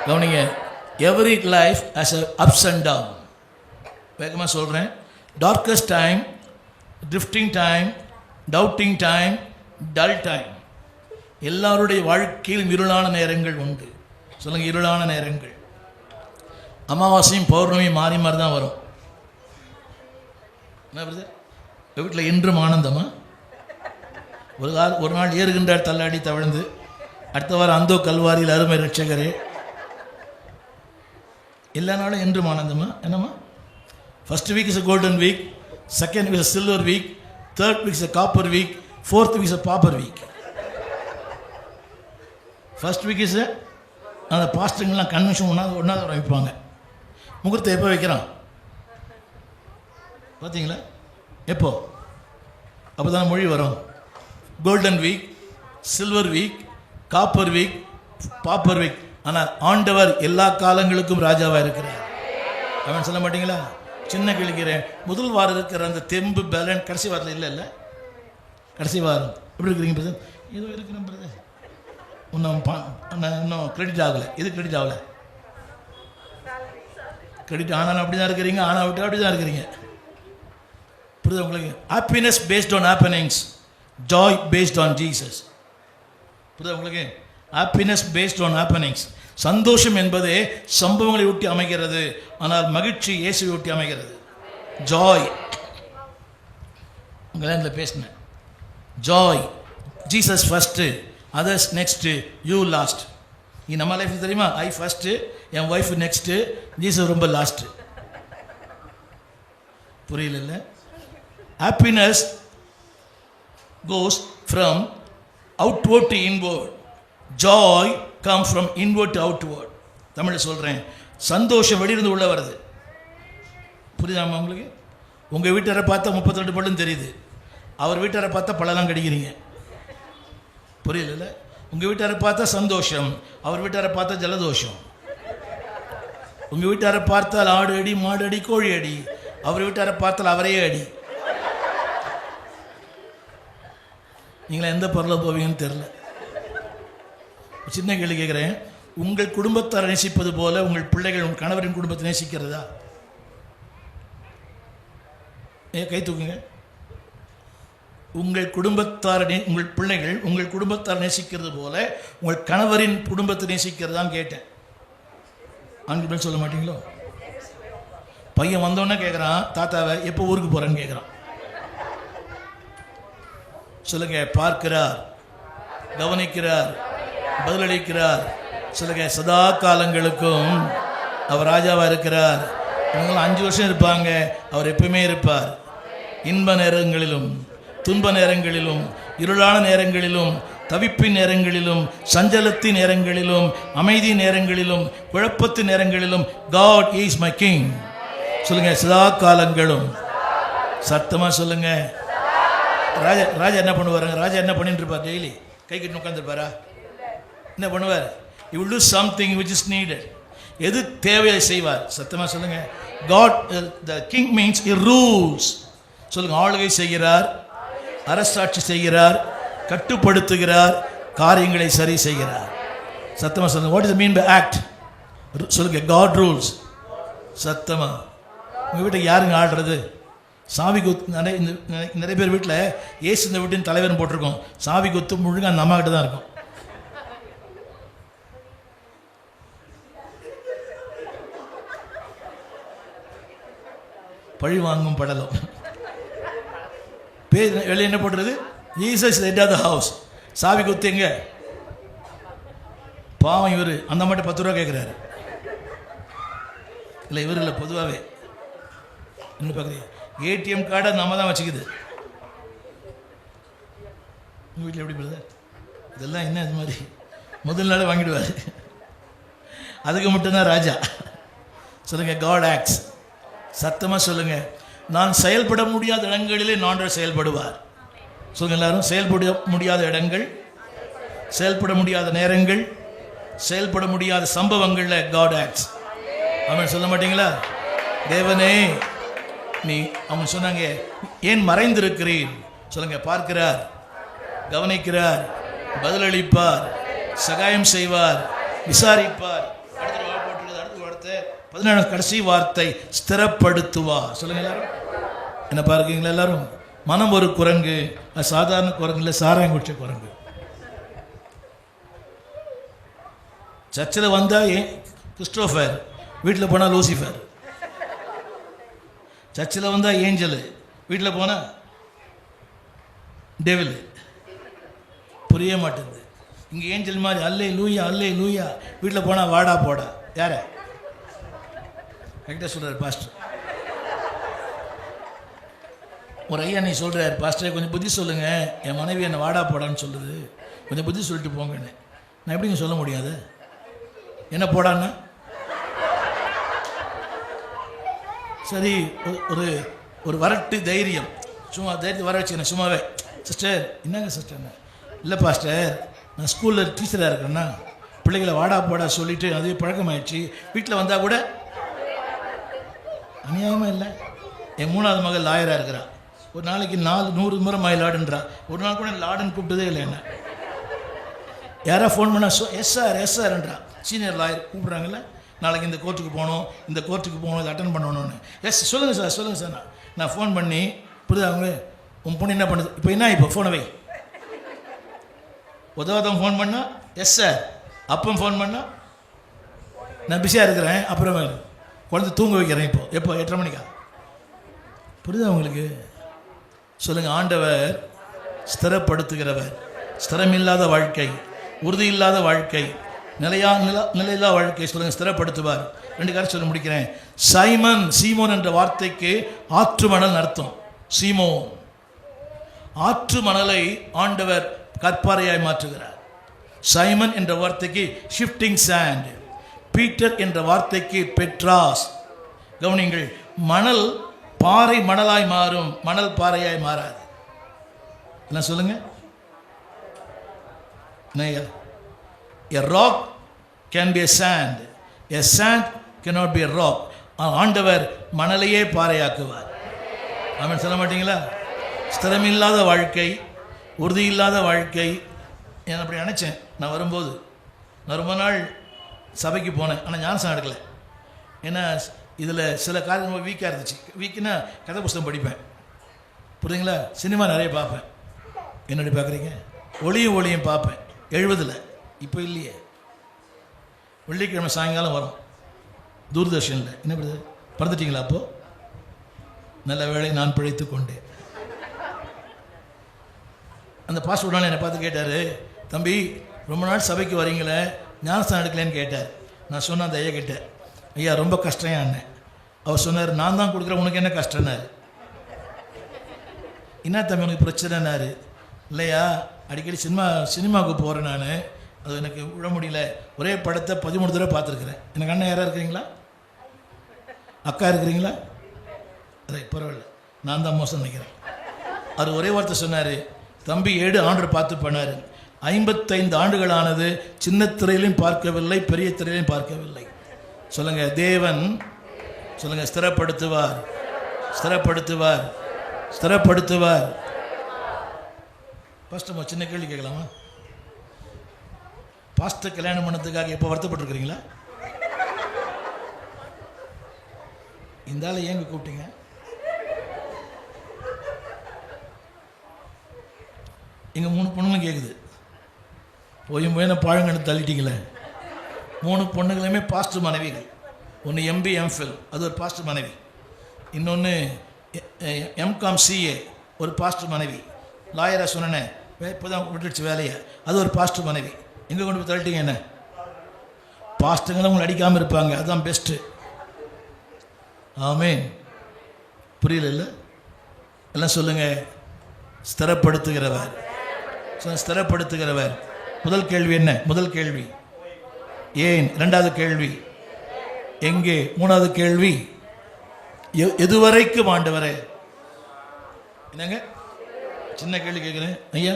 S1: கவனிங்க. Every life has a ups and down. வேகமாக சொல்கிறேன். Darkest time, drifting time, doubting time, dull time. எல்லாருடைய வாழ்க்கையிலும் இருளான நேரங்கள் உண்டு. சொல்லுங்கள், இருளான நேரங்கள். அமாவாசையும் பௌர்ணமியும் மாறி மாறி தான் வரும். என்ன பிரதர், வீட்டில் இன்றும் ஆனந்தமா? ஒரு நாள் ஏறுகின்றார் தள்ளாடி தவிழ்ந்து, அடுத்த வாரம் அந்தோ கல்வாரியில் அருமை ரட்சகரே. எல்லா நாளும் என்றும் ஆனந்தமா? என்னம்மா? First week is a golden week, second week is a silver week, third week is a copper week, fourth week is a pauper week. First week is அந்த பாஸ்டருங்கெல்லாம் கன்வென்ஷன் ஒன்றாவது வைப்பாங்க. முகூர்த்தம் எப்போ வைக்கிறான் பார்த்தீங்களா? எப்போ? அப்போ தான் மொழி வரும். Golden week, silver week, copper week, pauper week. ஆனால் ஆண்டவர் எல்லா காலங்களுக்கும் ராஜாவாக இருக்கிறார். அவன் சொல்ல மாட்டீங்களா? சின்ன கிழிக்கிறேன் முதல் வாரம் இருக்கிற அந்த தெம்பு பேலன் கடைசி வாரத்தில் இல்லை. கடைசி வாரம் எப்படி இருக்கிறீங்க பிரதர்? ஏதோ இருக்கிறேன் பிரதர், இன்னும் கிரெடிட் ஆகலை. எது கிரெடிட் ஆகலை? கிரெடிட் ஆனாலும் அப்படி தான் இருக்கிறீங்க, ஆனால் விட்டு அப்படி தான் இருக்கிறீங்க. புரியுது உங்களுக்கு? Happiness based on happenings, Joy based on Jesus. புரியுது உங்களுக்கு? Happiness based on happenings. சந்தோஷம் என்பதே சம்பவங்களை ஒட்டி அமைகிறது, ஆனால் மகிழ்ச்சி இயேசுவை ஒட்டி அமைகிறது. ஜாய், உங்கள் பேசினேன். Joy, Jesus first, others next, you last. நீ நம்ம லைஃப் தெரியுமா? ஐ ஃபஸ்ட்டு, என் ஒய்ஃப் நெக்ஸ்ட்டு, ஜீசஸ் ரொம்ப லாஸ்ட்டு. புரியல? Happiness cos from outward to inward, Joy come from inward to outward. தமிழில் சொல்கிறேன், சந்தோஷம் வெளியிருந்து உள்ள வருது. புரியுதாமா உங்களுக்கு? உங்கள் வீட்டாரை பார்த்தா 32 பல்லுன்னு தெரியுது, அவர் வீட்டாரை பார்த்தா பழலாம் கடிக்கிறீங்க. புரியல? உங்கள் வீட்டாரை பார்த்தா சந்தோஷம், அவர் வீட்டாரை பார்த்தா ஜலதோஷம். உங்கள் வீட்டாரை பார்த்தால் ஆடு அடி, மாடு அடி, கோழி அடி. அவர் வீட்டாரை பார்த்தால் அவரையே அடி. நீங்களாம் எந்த பரலோகம் போவீங்கன்னு தெரில. சின்ன கேள்வி கேட்குறேன். உங்கள் குடும்பத்தாரை நேசிப்பது போல உங்கள் பிள்ளைகள் உங்கள் கணவரின் குடும்பத்தை நேசிக்கிறதா? கை தூக்குங்க. உங்கள் குடும்பத்தாரை உங்கள் பிள்ளைகள் உங்கள் குடும்பத்தார் நேசிக்கிறது போல உங்கள் கணவரின் குடும்பத்தை நேசிக்கிறதான்னு கேட்டேன். ஆண்கள் சொல்ல மாட்டீங்களோ? பையன் வந்தோன்னே கேட்குறான், தாத்தாவை எப்போ ஊருக்கு போகிறேன்னு கேட்குறான். சொல்லுங்க, பார்க்கிறார், கவனிக்கிறார், பதிலளிக்கிறார். சொல்லுங்க, சதா காலங்களுக்கும் அவர் ராஜாவாக இருக்கிறார். இவங்களாம் 5 வருஷம் இருப்பாங்க, அவர் எப்பவுமே இருப்பார். இன்ப நேரங்களிலும் துன்ப நேரங்களிலும் இருளான நேரங்களிலும் தவிப்பின் நேரங்களிலும் சஞ்சலத்தின் நேரங்களிலும் அமைதி நேரங்களிலும் குழப்பத்தின் நேரங்களிலும் God is my king. சொல்லுங்க, சதா காலங்களும். சத்தமா சொல்லுங்க. ராஜா என்ன பண்ணுவாருங்க? ராஜா என்ன பண்ணிட்டு இருப்பார்? டெய்லி கை கட்டி உட்காந்துருப்பாரா? என்ன பண்ணுவார்? He will do something which is needed. எது தேவையை செய்வார். சத்தமா சொல்லுங்க. God, the king means he rules. சொல்லுங்க, ஆளுகை செய்கிறார், அரசாட்சி செய்கிறார், கட்டுப்படுத்துகிறார், காரியங்களை சரி செய்கிறார். சத்தமா சொல்லுங்க. What does it mean by act? சொல்லுங்க, God rules. சத்தமா. உங்கள் வீட்டுக்கு யாருங்க ஆடுறது? சாவி கொத்து. நிறைய பேர் வீட்டில் ஏசு இந்த வீட்டின் தலைவர்னு போட்டிருக்கோம். சாவி கொத்து முழுங்க அந்த அம்மா கிட்ட தான் இருக்கும். பழி வாங்கும் படலம். பேர் வெளியே என்ன போட்டுறது? Jesus head of the house. சாவி கொத்து எங்க? பாவம் இவர். அந்த மட்டும் 10 ரூபா கேட்குறாரு. இல்லை, இவர் இல்லை, பொதுவாகவே என்ன பார்க்குறீங்க? ஏடிஎம் கார்டை நம்ம தான் வச்சுக்குது. உங்கள் வீட்டில் எப்படி பிரதர்? இதெல்லாம் என்ன இது மாதிரி முதல் நாள் வாங்கிடுவார். அதுக்கு மட்டும்தான் ராஜா. சொல்லுங்கள், காட் ஆக்ட்ஸ். சத்தமாக சொல்லுங்கள். நான் செயல்பட முடியாத இடங்களிலே ஆண்டவர் செயல்படுவார். சொல்லுங்கள் எல்லாரும். செயல்பட முடியாத இடங்கள், செயல்பட முடியாத நேரங்கள், செயல்பட முடியாத சம்பவங்களில் காட் ஆக்ட்ஸ். அவன் சொல்ல மாட்டீங்களா? தேவனே நீ, அவங்க சொன்னாங்க, ஏன் மறைந்திருக்கிறீர்? சொல்லுங்க, பார்க்கிறார், கவனிக்கிறார், பதிலளிப்பார், சகாயம் செய்வார், விசாரிப்பார். அடுத்த 17 கடைசி வார்த்தை, ஸ்திரப்படுத்துவார். சொல்லுங்க எல்லாரும். என்ன பார்க்கீங்களா எல்லாரும்? மனம் ஒரு குரங்கு, அது சாதாரண குரங்கு இல்லை, சாராயம் குடிச்ச குரங்கு. சர்ச்சில் வந்தால் கிறிஸ்டோஃபர், வீட்டில் போனால் லூசிஃபர். சர்ச்சில் வந்தால் ஏஞ்சலு, வீட்டில் போனால் டெவில். புரிய மாட்டேங்குது. இங்கே ஏஞ்சல் மாதிரி அல்லே லூயா அல்லே லூயா, வீட்டில் போனால் வாடா போடா. யார கரெக்டாக சொல்கிறார் பாஸ்டர். ஒரு ஐயா நீ சொல்கிறார், பாஸ்டர் கொஞ்சம் புத்தி சொல்லுங்கள், என் மனைவி என்னை வாடா போடான்னு சொல்லுது, கொஞ்சம் புத்தி சொல்லிட்டு போங்கன்னு. நான் எப்படிங்க சொல்ல முடியாது? என்ன போடான்னா? சரி, ஒரு ஒரு வரட்டு தைரியம், சும்மா தைரியத்தை வர வச்சுக்கிறேன் சும்மாவே. சிஸ்டர் என்னங்க சிஸ்டர்? இல்லை பாஸ்டர், நான் ஸ்கூலில் டீச்சராக இருக்கிறேன்னா பிள்ளைகளை வாடா போடா சொல்லிவிட்டு அதே பழக்கமாயிடுச்சு. வீட்டில் வந்தால் கூட அநியாயமாக இல்லை. என் 3வது மகள் லாயராக இருக்கிறான். ஒரு நாளைக்கு 400 முறை மை லாடுன்றா. ஒரு நாள் கூட லாடுன்னு கூப்பிட்டதே இல்லை என்ன. யாராவது ஃபோன் பண்ணால் எஸ் சார் எஸ் சார்ன்றா. சீனியர் லாயர் கூப்பிட்றாங்கல்ல, நாளைக்கு இந்த கோர்ட்டுக்கு போகணும், இந்த கோர்ட்டுக்கு போகணும், இதை அட்டன் பண்ணணும்னு. எஸ் சொல்லுங்கள் சார் சொல்லுங்கள் சார். நான் ஃபோன் பண்ணி, புரியுது அவங்க, உன் பொண்ணு என்ன பண்ணுது இப்போ? என்ன இப்போ ஃபோனை வை. உதவாதவங்க ஃபோன் பண்ணால் எஸ் சார், அப்போ ஃபோன் பண்ணால் நான் பிஸியாக இருக்கிறேன், அப்புறம் குழந்தை தூங்க வைக்கிறேன். இப்போ எப்போ? 8:30 மணிக்கா? புரியுதா உங்களுக்கு? சொல்லுங்கள், ஆண்டவர் ஸ்திரப்படுத்துகிறவர். ஸ்திரமில்லாத வாழ்க்கை, உறுதி இல்லாத வாழ்க்கை, நிலையில்லா வாழ்க்கை சொல்லுங்கள், ஸ்திரப்படுத்துவார். 2 காரியம் சொல்ல முடிக்கிறேன். சீமோன் என்ற வார்த்தைக்கு ஆற்று மணல் அர்த்தம். சீமோன், ஆற்று மணலை ஆண்டவர் கற்பாறையாய் மாற்றுகிறார். சைமன் என்ற வார்த்தைக்கு ஷிஃப்டிங் சாண்ட். பீட்டர் என்ற வார்த்தைக்கு பெட்ராஸ். கவனிங்கள், மணல் பாறை மணலாய் மாறும், மணல் பாறையாய் மாறாது. என்ன சொல்லுங்க? A rock can be a sand, a sand cannot be a rock. ஆண்டவர் மணலையே பாறையாக்குவார். அவன் சொல்ல மாட்டீங்களா? ஸ்திரமில்லாத வாழ்க்கை, உறுதி இல்லாத வாழ்க்கை. நான் அப்படி நினச்சேன். நான் வரும்போது நான் ரொம்ப நாள் சபைக்கு போனேன், ஆனால் ஞானஸ்நானம் எடுக்கலை. ஏன்னா இதில் சில காரியம் ரொம்ப வீக்காக இருந்துச்சு. வீக்குன்னா கதை புஸ்தகம் படிப்பேன், புரியுதுங்களா? சினிமா நிறைய பார்ப்பேன். என்னடி பார்க்குறீங்க? ஒளியும் பார்ப்பேன். 70 இப்போ இல்லையே. வெள்ளிக்கிழமை சாயங்காலம் வரும் தூர்தர்ஷனில். என்ன பண்ணுது? பறந்துட்டீங்களா? அப்போது நல்ல வேளை நான் பிழைத்து கொண்டேன். அந்த பாஸ்டர் நாள் என்னை பார்த்து கேட்டார், தம்பி ரொம்ப நாள் சபைக்கு வரீங்களே, ஞானஸ்தானம் எடுக்கலன்னு கேட்டார். நான் சொன்னேன் அந்த ஐயா கிட்ட, ஐயா ரொம்ப கஷ்டம் அண்ணன். அவர் சொன்னார், நான் தான் கொடுக்குறேன், உனக்கு என்ன கஷ்டம்னாரு. என்ன தம்பி உனக்கு பிரச்சனைனாரு. இல்லையா, அடிக்கடி சினிமாவுக்கு போகிறேன் நான், அது எனக்கு விட முடியல. ஒரே படத்தை 13 தடவை பார்த்துருக்குறேன். எனக்கு அண்ணன் யாராக இருக்கிறீங்களா? அக்கா இருக்கிறீங்களா? அதை பரவாயில்ல, நான் தான் மோசம் நினைக்கிறேன். அவர் ஒரே வார்த்தை சொன்னார், தம்பி 7 ஆண்டு பார்த்து பண்ணார். 55 ஆண்டுகளானது சின்ன திரையிலையும் பார்க்கவில்லை, பெரிய திரையிலையும் பார்க்கவில்லை. சொல்லுங்க, தேவன் சொல்லுங்க, ஸ்திரப்படுத்துவார், ஸ்திரப்படுத்துவார், ஸ்திரப்படுத்துவார். பாஸ்டர் சின்ன கேள்வி கேட்கலாமா? பாஸ்டர் கல்யாணம் பண்ணதுக்காக எப்போ வருத்தப்பட்டிருக்கிறீங்களா? இந்த ஆளை ஏங்க கூப்பிட்டீங்க? இங்கே 3 பொண்ணுங்களும் கேட்குது. போயும் போய் நான் பாழங்கன்னு தள்ளிட்டீங்களே. 3 பொண்ணுங்களுமே பாஸ்டர் மனைவிகள். ஒன்று MB MPhil, அது ஒரு பாஸ்டர் மனைவி. இன்னொன்று MCom CA, ஒரு பாஸ்டர் மனைவி. லாயராக சொன்னேன், இப்போ தான் விட்டுடுச்சு வேலையை, அது ஒரு பாஸ்டர் மனைவி. எங்கே கொண்டு போய் தள்ளிட்டீங்க? என்ன பாஸ்டங்களும் உங்களை அடிக்காமல் இருப்பாங்க, அதுதான் பெஸ்ட்டு. ஆமென். புரியல இல்லை? எல்லாம் சொல்லுங்கள், ஸ்திரப்படுத்துகிறவர், ஸ்திரப்படுத்துகிறவர். முதல் கேள்வி என்ன? முதல் கேள்வி ஏன்? 2வது கேள்வி எங்கே? 3வது கேள்வி எதுவரைக்கும் ஆண்டவரே? என்னங்க சின்ன கேள்வி கேட்குறேன் ஐயா.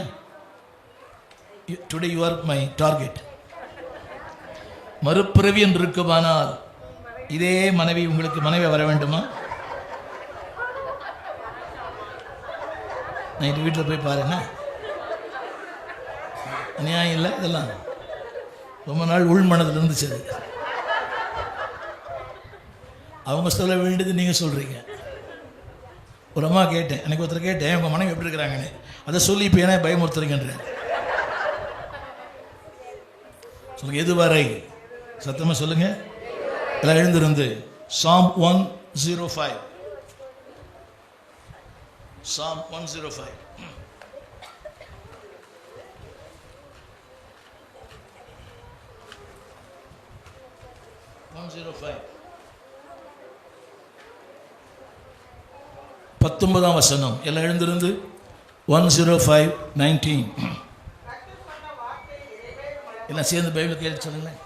S1: Today you are my target. மறுபிறவி என்று இருக்குமானால் இதே மனைவி உங்களுக்கு மனைவி வர வேண்டுமா? நைட்டு வீட்டில் போய் பாருங்க. நியாயம் இல்லை இதெல்லாம். ரொம்ப நாள் உள் மனதில் இருந்துச்சு அது. அவங்க சொல்ல வேண்டியது நீங்கள் சொல்கிறீங்க. ஒரு அம்மா கேட்டேன், எனக்கு ஒருத்தர் கேட்டேன், உங்கள் மனைவி எப்படி இருக்கிறாங்கன்னு. அதை சொல்லி இப்போ ஏன்னா பயமுறுத்துறீங்கன்ற. சொல்லுங்கள், எதுவரை? சத்தமாக சொல்லுங்கள். எல்லாம் எழுந்திருந்து சாம் 105, சாம் 105. பத்தொன்பதாம் வசனம். எல்லாம் எழுந்திருந்து 105:19. எல்லாம் சேர்ந்து பைபிள் கேள்வி சொல்லுங்களேன்.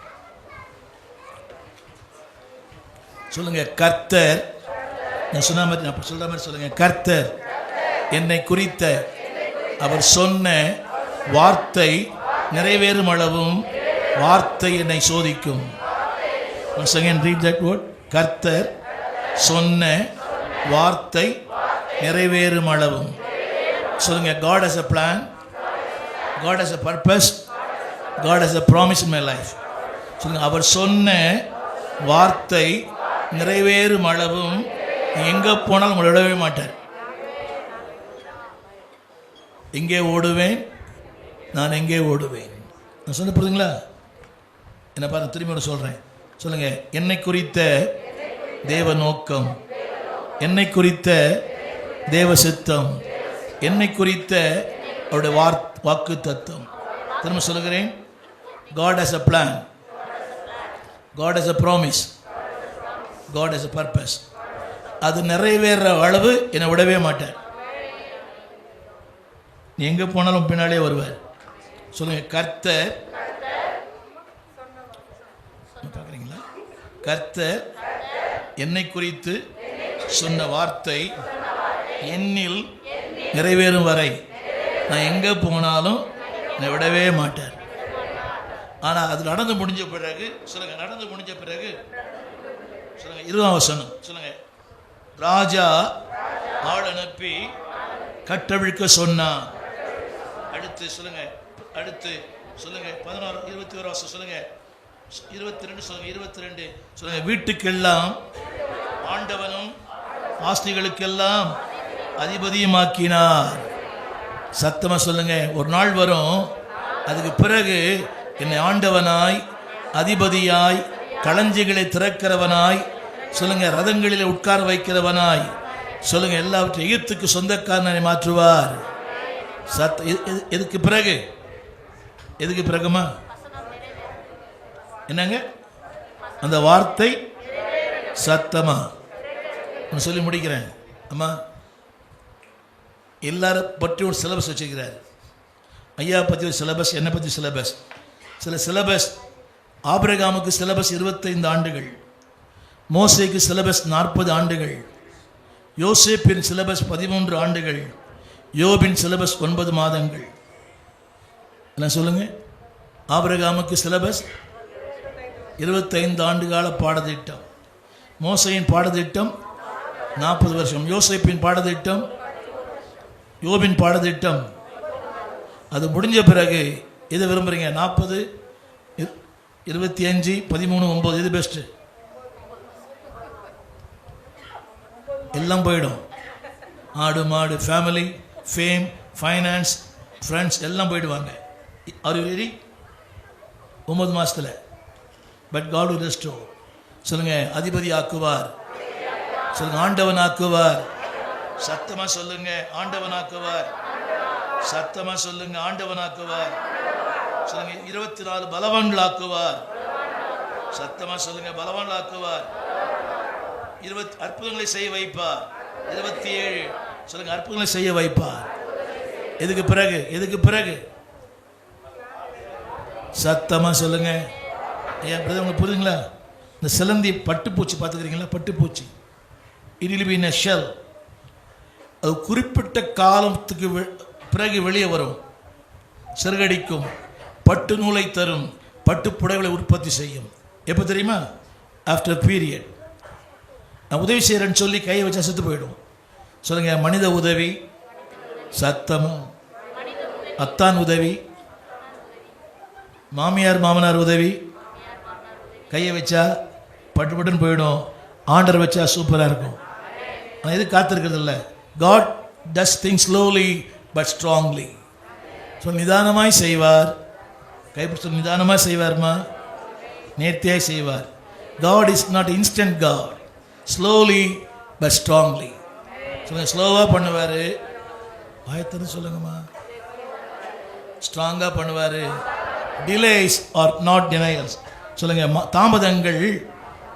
S1: சொல்லுங்க, கர்த்தர், நான் சொன்ன மாதிரி, நான் சொல்ற மாதிரி சொல்லுங்க, கர்த்தர் என்னை குறித்த அவர் சொன்ன வார்த்தை நிறைவேறும் அளவும் வார்த்தை என்னை சோதிக்கும். Once again read that word. கர்த்தர் சொன்ன வார்த்தை நிறைவேறும் அளவும். சொல்லுங்க, God has a plan, God has a purpose, God has a promise in my life. சொல்லுங்க, அவர் சொன்ன வார்த்தை நிறைவேறும் அளவும் எங்கே போனாலும் உங்களை விடவே மாட்டார். எங்கே ஓடுவேன் நான், எங்கே ஓடுவேன்? நான் சொன்ன புரியுதுங்களா? என்ன பாருங்க, திரும்பி ஒன்று சொல்கிறேன். சொல்லுங்க, என்னை குறித்த தேவ நோக்கம், என்னை குறித்த தேவ சித்தம், என்னை குறித்த அவருடைய வாக்கு தத்துவம். திரும்ப சொல்லுகிறேன், God has a plan, God has a promise, God has a purpose. அது நிறைவேற அளவு என்னை விடவே மாட்டார். நீ எங்கே போனாலும் பின்னாலே வருவார். சொல்லுங்க, கர்த்தர், பார்க்குறீங்களா? கர்த்தர் என்னை குறித்து சொன்ன வார்த்தை என்னில் நிறைவேறும் வரை நான் எங்கே போனாலும் என்னை விடவே மாட்டார். ஆனால் அது நடந்து முடிஞ்ச பிறகு, சொல்லுங்க, நடந்து முடிஞ்ச பிறகு சொல்லுங்க, 20ஆம் வசனம் சொல்லுங்க, ராஜா ஆள் அனுப்பி கட்டவிழ்க்க சொன்னான். அடுத்து சொல்லுங்க, அடுத்து சொல்லுங்க 11 21 வருஷம் சொல்லுங்க, 22 சொல்லுங்க, 22 சொல்லுங்க. வீட்டுக்கெல்லாம் ஆண்டவனும் ஆஸ்திகளுக்கெல்லாம் அதிபதியுமாக்கினார். சத்தமா சொல்லுங்க. ஒரு நாள் வரும், அதுக்கு பிறகு என்னை ஆண்டவனாய் அதிபதியாய் களஞ்சிகளை திறக்கிறவனாய் சொல்லுங்க, ரதங்களில் உட்கார வைக்கிறவனாய் சொல்லுங்க, எல்லாவற்றையும் எகிப்துக்கு சொந்தக்காரனை மாற்றுவார். எதுக்கு பிறகு? எதுக்கு பிறகுமா என்னங்க அந்த வார்த்தை? சத்தமா சொல்லி முடிக்கிறேன். அம்மா, எல்லாரும் பற்றி ஒரு சிலபஸ் வச்சுக்கிறார். ஐயா பற்றி ஒரு சிலபஸ், என்னை பற்றி சிலபஸ். சில சிலபஸ், ஆபிரகாமுக்கு சிலபஸ் 25 ஆண்டுகள், மோசேக்கு சிலபஸ் 40 ஆண்டுகள், யோசேப்பின் சிலபஸ் 13 ஆண்டுகள், யோபின் சிலபஸ் 9 மாதங்கள். என்ன சொல்லுங்க? ஆபிரகாமுக்கு சிலபஸ் 25 ஆண்டு கால பாடத்திட்டம், மோசையின் பாடத்திட்டம் 40 வருஷம், யோசேப்பின் பாடத்திட்டம், யோபின் பாடத்திட்டம். அது முடிஞ்ச பிறகு எது விரும்புகிறீங்க? 40, 25, 13, 9 இது பெஸ்ட்டு? எல்லாம் போயிடும். ஆடு மாடு, ஃபேமிலி, ஃபேம், ஃபைனான்ஸ், ஃப்ரெண்ட்ஸ் எல்லாம் போயிடுவாங்க. Are you ready? 9 மாதத்தில். But God will restore. சொல்லுங்க, அதிபதி ஆக்குவார். சொல்லுங்க, ஆண்டவன் ஆக்குவார். சத்தமா சொல்லுங்க, ஆண்டவன் ஆக்குவார். சத்தமா சொல்லுங்க, ஆண்டவன் ஆக்குவார். சொல்லுங்க, 24 பலவான்கள் ஆக்குவார். சத்தமா சொல்லுங்க, பலவான்கள் ஆக்குவார். 20 அற்புதங்களை செய்ய வைப்பார். 27 சொல்லுங்க, அற்புதங்களை செய்ய வைப்பார். எதுக்கு பிறகு? எதுக்கு பிறகு? சத்தமா சொல்லுங்க. ஏன் பிரதர், உங்களுக்கு புரியுதுங்களா? இந்த சிலந்தி பட்டுப்பூச்சி பார்த்துக்கிறீங்களா? பட்டுப்பூச்சி, it will be in a shell. அது குறிப்பிட்ட காலத்துக்கு பிறகு வெளியே வரும், சிறகடிக்கும், பட்டு நூலை தரும், பட்டு புடவைகளை உற்பத்தி செய்யும். எப்போ தெரியுமா? After period. நான் உதவி செய்கிறேன்னு சொல்லி கையை வச்சா செத்து போயிடும். சொல்லுங்க, மனித உதவி. சத்தமா. அத்தான் உதவி, மாமியார் மாமனார் உதவி. கையை வச்சா பட்டு பட்டுன்னு போயிடும், ஆண்டர் வச்சா சூப்பராக இருக்கும். ஆனால் எது காத்திருக்கிறது இல்லை. God does things slowly but strongly. So நிதானமாய் செய்வார். கைப்பிடிச்சு நிதானமாக செய்வார்மா, நேர்த்தியாய் செய்வார். God is not instant God, slowly but strongly. சொல்லுங்க, ஸ்லோவாக பண்ணுவார். ஆயத்தன்னு சொல்லுங்கம்மா. ஸ்ட்ராங்காக பண்ணுவார். Delays are not denials. சொல்லுங்க, தாமதங்கள்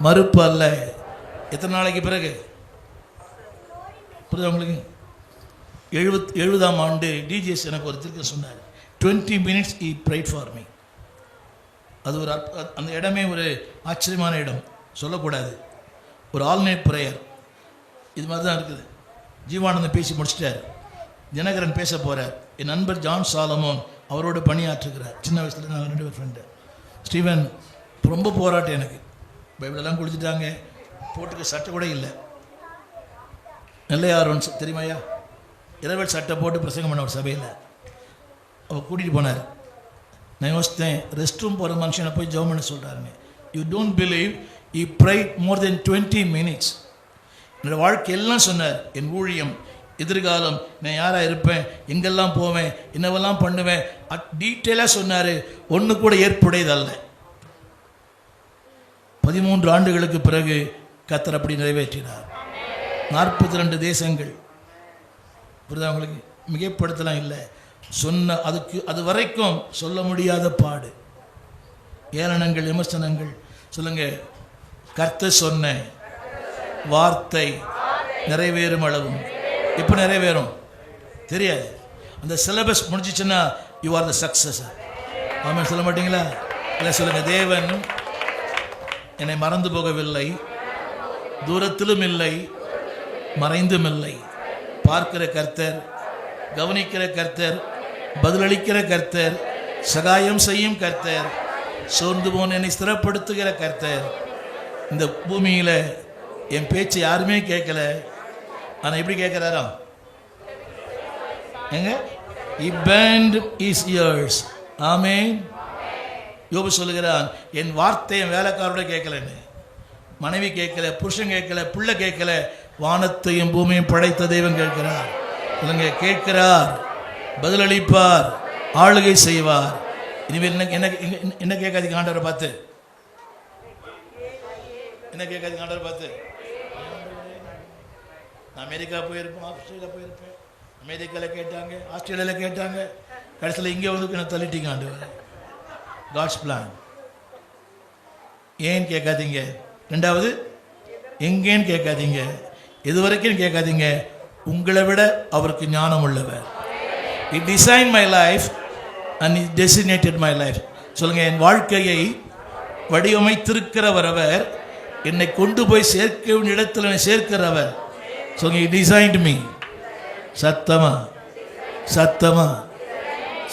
S1: மறுப்பு அல்ல. எத்தனை நாளைக்கு பிறகு? புரியுது உங்களுக்கு? 70ஆம் ஆண்டு டிஜிஎஸ் எனக்கு ஒரு திருக்க சொன்னார். 20 minutes he prayed for me. அது ஒரு அந்த இடமே ஒரு ஆச்சரியமான இடம், சொல்லக்கூடாது. ஒரு ஆல் நைட் ப்ரேயர். இது மாதிரி தான் இருக்குது. ஜீவானந்தம் பேசி முடிச்சிட்டார், தினகரன் பேச போகிறார். என் நண்பர் ஜான் சாலமோன் அவரோட பணியாற்றுகிறார். சின்ன வயசுல நான் 2 பேர் ஃப்ரெண்டு. ஸ்டீவன் ரொம்ப போராட்டம் எனக்கு. பைபிளெல்லாம் குடிச்சிட்டாங்க, போட்டுக்க சட்டை கூட இல்லை. நெல்லையாரோன் தெரியுமாயா? இரவல் சட்டை போட்டு பிரசங்கம் பண்ண ஒரு சபையில் அவர் கூட்டிகிட்டு போனார். நான் யோசித்தேன், ரெஸ்ட் ரூம் போகிற மனுஷனை போய் ஜெபம் பண்ண சொல்கிறாருங்க. You don't believe, he prayed more than 20 minutes. என்னோடய வாழ்க்கையெல்லாம் சொன்னார். என் ஊழியம், எதிர்காலம், நான் யாராக இருப்பேன், எங்கெல்லாம் போவேன், என்னவெல்லாம் பண்ணுவேன், டீட்டெயிலாக சொன்னார். ஒன்று கூட ஏற்புடையதல்ல. 13 ஆண்டுகளுக்கு பிறகு கர்த்தர் அப்படி நிறைவேற்றினார். 42 தேசங்கள். புரியுதா உங்களுக்கு? மிகைப்படுத்தலாம் இல்லை, சொன்ன அதுக்கு அது வரைக்கும் சொல்ல முடியாத பாடு, ஏளனங்கள், விமர்சனங்கள். சொல்லுங்க, கர்த்தர் சொன்ன வார்த்தை நிறைவேறும் அளவும். எப்போ நிறைவேறும் தெரியாது. அந்த சிலபஸ் முடிஞ்சிச்சுன்னா யூ ஆர் த சக்சஸர். ஆமாம் சொல்ல மாட்டீங்களா? இல்லை சொல்லுங்க, தேவன் என்னை மறந்து போகவில்லை, தூரத்திலும் இல்லை, மறைந்தும் இல்லை. பார்க்கிற கர்த்தர், கவனிக்கிற கர்த்தர், பதிலளிக்கிற கர்த்தர், சகாயம் செய்யும் கர்த்தர், சோர்ந்து போன என்னை ஸ்திரப்படுத்துகிற கர்த்தர். இந்த பூமியில் என் பேச்சு யாருமே கேட்கல. ஆனால் எப்படி கேட்குறாரோ? எங்க He bent his ears. ஆமென். யோபு சொல்லுகிறான், என் வார்த்தையை வேலைக்காரோட கேட்கலன்னு. மனைவி கேட்கல, புருஷன் கேட்கல, பிள்ளை கேட்கல, வானத்தையும் பூமியும் படைத்த தெய்வம் கேட்கிறார். சொல்லுங்க, கேட்கிறார், பதிலளிப்பார், ஆளுகை செய்வார். இனிமேல் என்ன கேட்காதீங்க ஆண்டவரை பார்த்து, என்ன கேட்காதீங்க ஆண்டவரை பார்த்து. நான் அமெரிக்கா போயிருப்பேன், ஆஸ்திரேலியா போயிருப்பேன். அமெரிக்காவில் கேட்டாங்க, ஆஸ்திரேலியாவில் கேட்டாங்க, கடைசியில் இங்கே வந்து என்ன தள்ளிட்டீங்க ஆண்டவர். God's plan. ஏன் கேட்காதீங்க. ரெண்டாவது, எங்கேன்னு கேட்காதீங்க, எது வரைக்கும் கேட்காதீங்க. உங்களை விட அவருக்கு ஞானம் உள்ளவர். He designed my life and he designated my life. சொல்லுங்க, என் வாழ்க்கையை வடிவமைத்திருக்கிறவர் அவர், என்னை கொண்டு போய் சேர்க்க வேண்டிய இடத்துல என்னை சேர்க்கிறவர். சொல்லுங்க, he designed me. சத்தமா சத்தமா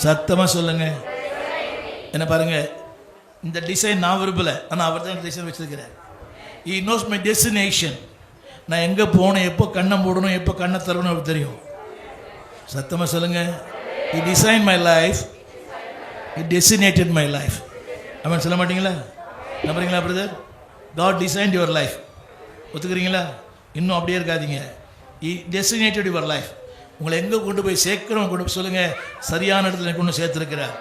S1: சத்தமா சொல்லுங்க. என்ன பாருங்க, இந்த டிசைன் நான் விரும்பல, ஆனால் அவர் தான் டிசைன் வச்சிருக்கிறார். He knows my destination. நான் எங்கே போகணும், எப்போ கண்ணை மூடணும், எப்போ கண்ணை தரணும் அவருக்கு தெரியும். சத்தமாக சொல்லுங்க. He designed my life. He designated my life. அவன் சொல்ல மாட்டீங்களா? நம்புறீங்களா brother? God designed your life. ஒத்துக்கிறீங்களா? இன்னும் அப்படியே இருக்காதீங்க. He designated your life. உங்களை எங்கே கொண்டு போய் சேர்க்கிறோம், கொண்டு போய் சொல்லுங்க, சரியான இடத்துல கொண்டு சேர்த்துருக்கிறார்.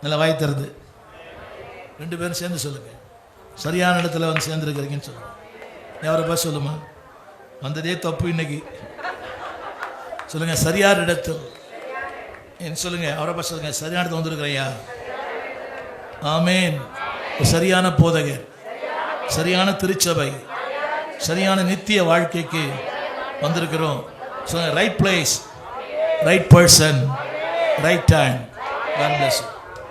S1: நல்லா வாய் தருது. ரெண்டு பேரும் சேர்ந்து சொல்லுங்க, சரியான இடத்துல வந்து சேர்ந்துருக்கிறீங்கன்னு சொல்லுங்க. அவரை பார்த்து சொல்லுமா, வந்ததே தப்பு இன்னைக்கு. சொல்லுங்க, சரியான இடத்தில் என்ன சொல்லுங்க. அவரை பார்த்து சொல்லுங்க, சரியான இடத்துல வந்துருக்கிறையா. ஆமேன். சரியான போதகர், சரியான திருச்சபை, சரியான நித்திய வாழ்க்கைக்கு வந்திருக்கிறோம். சொல்லுங்க, right place, right person, right time. God bless you.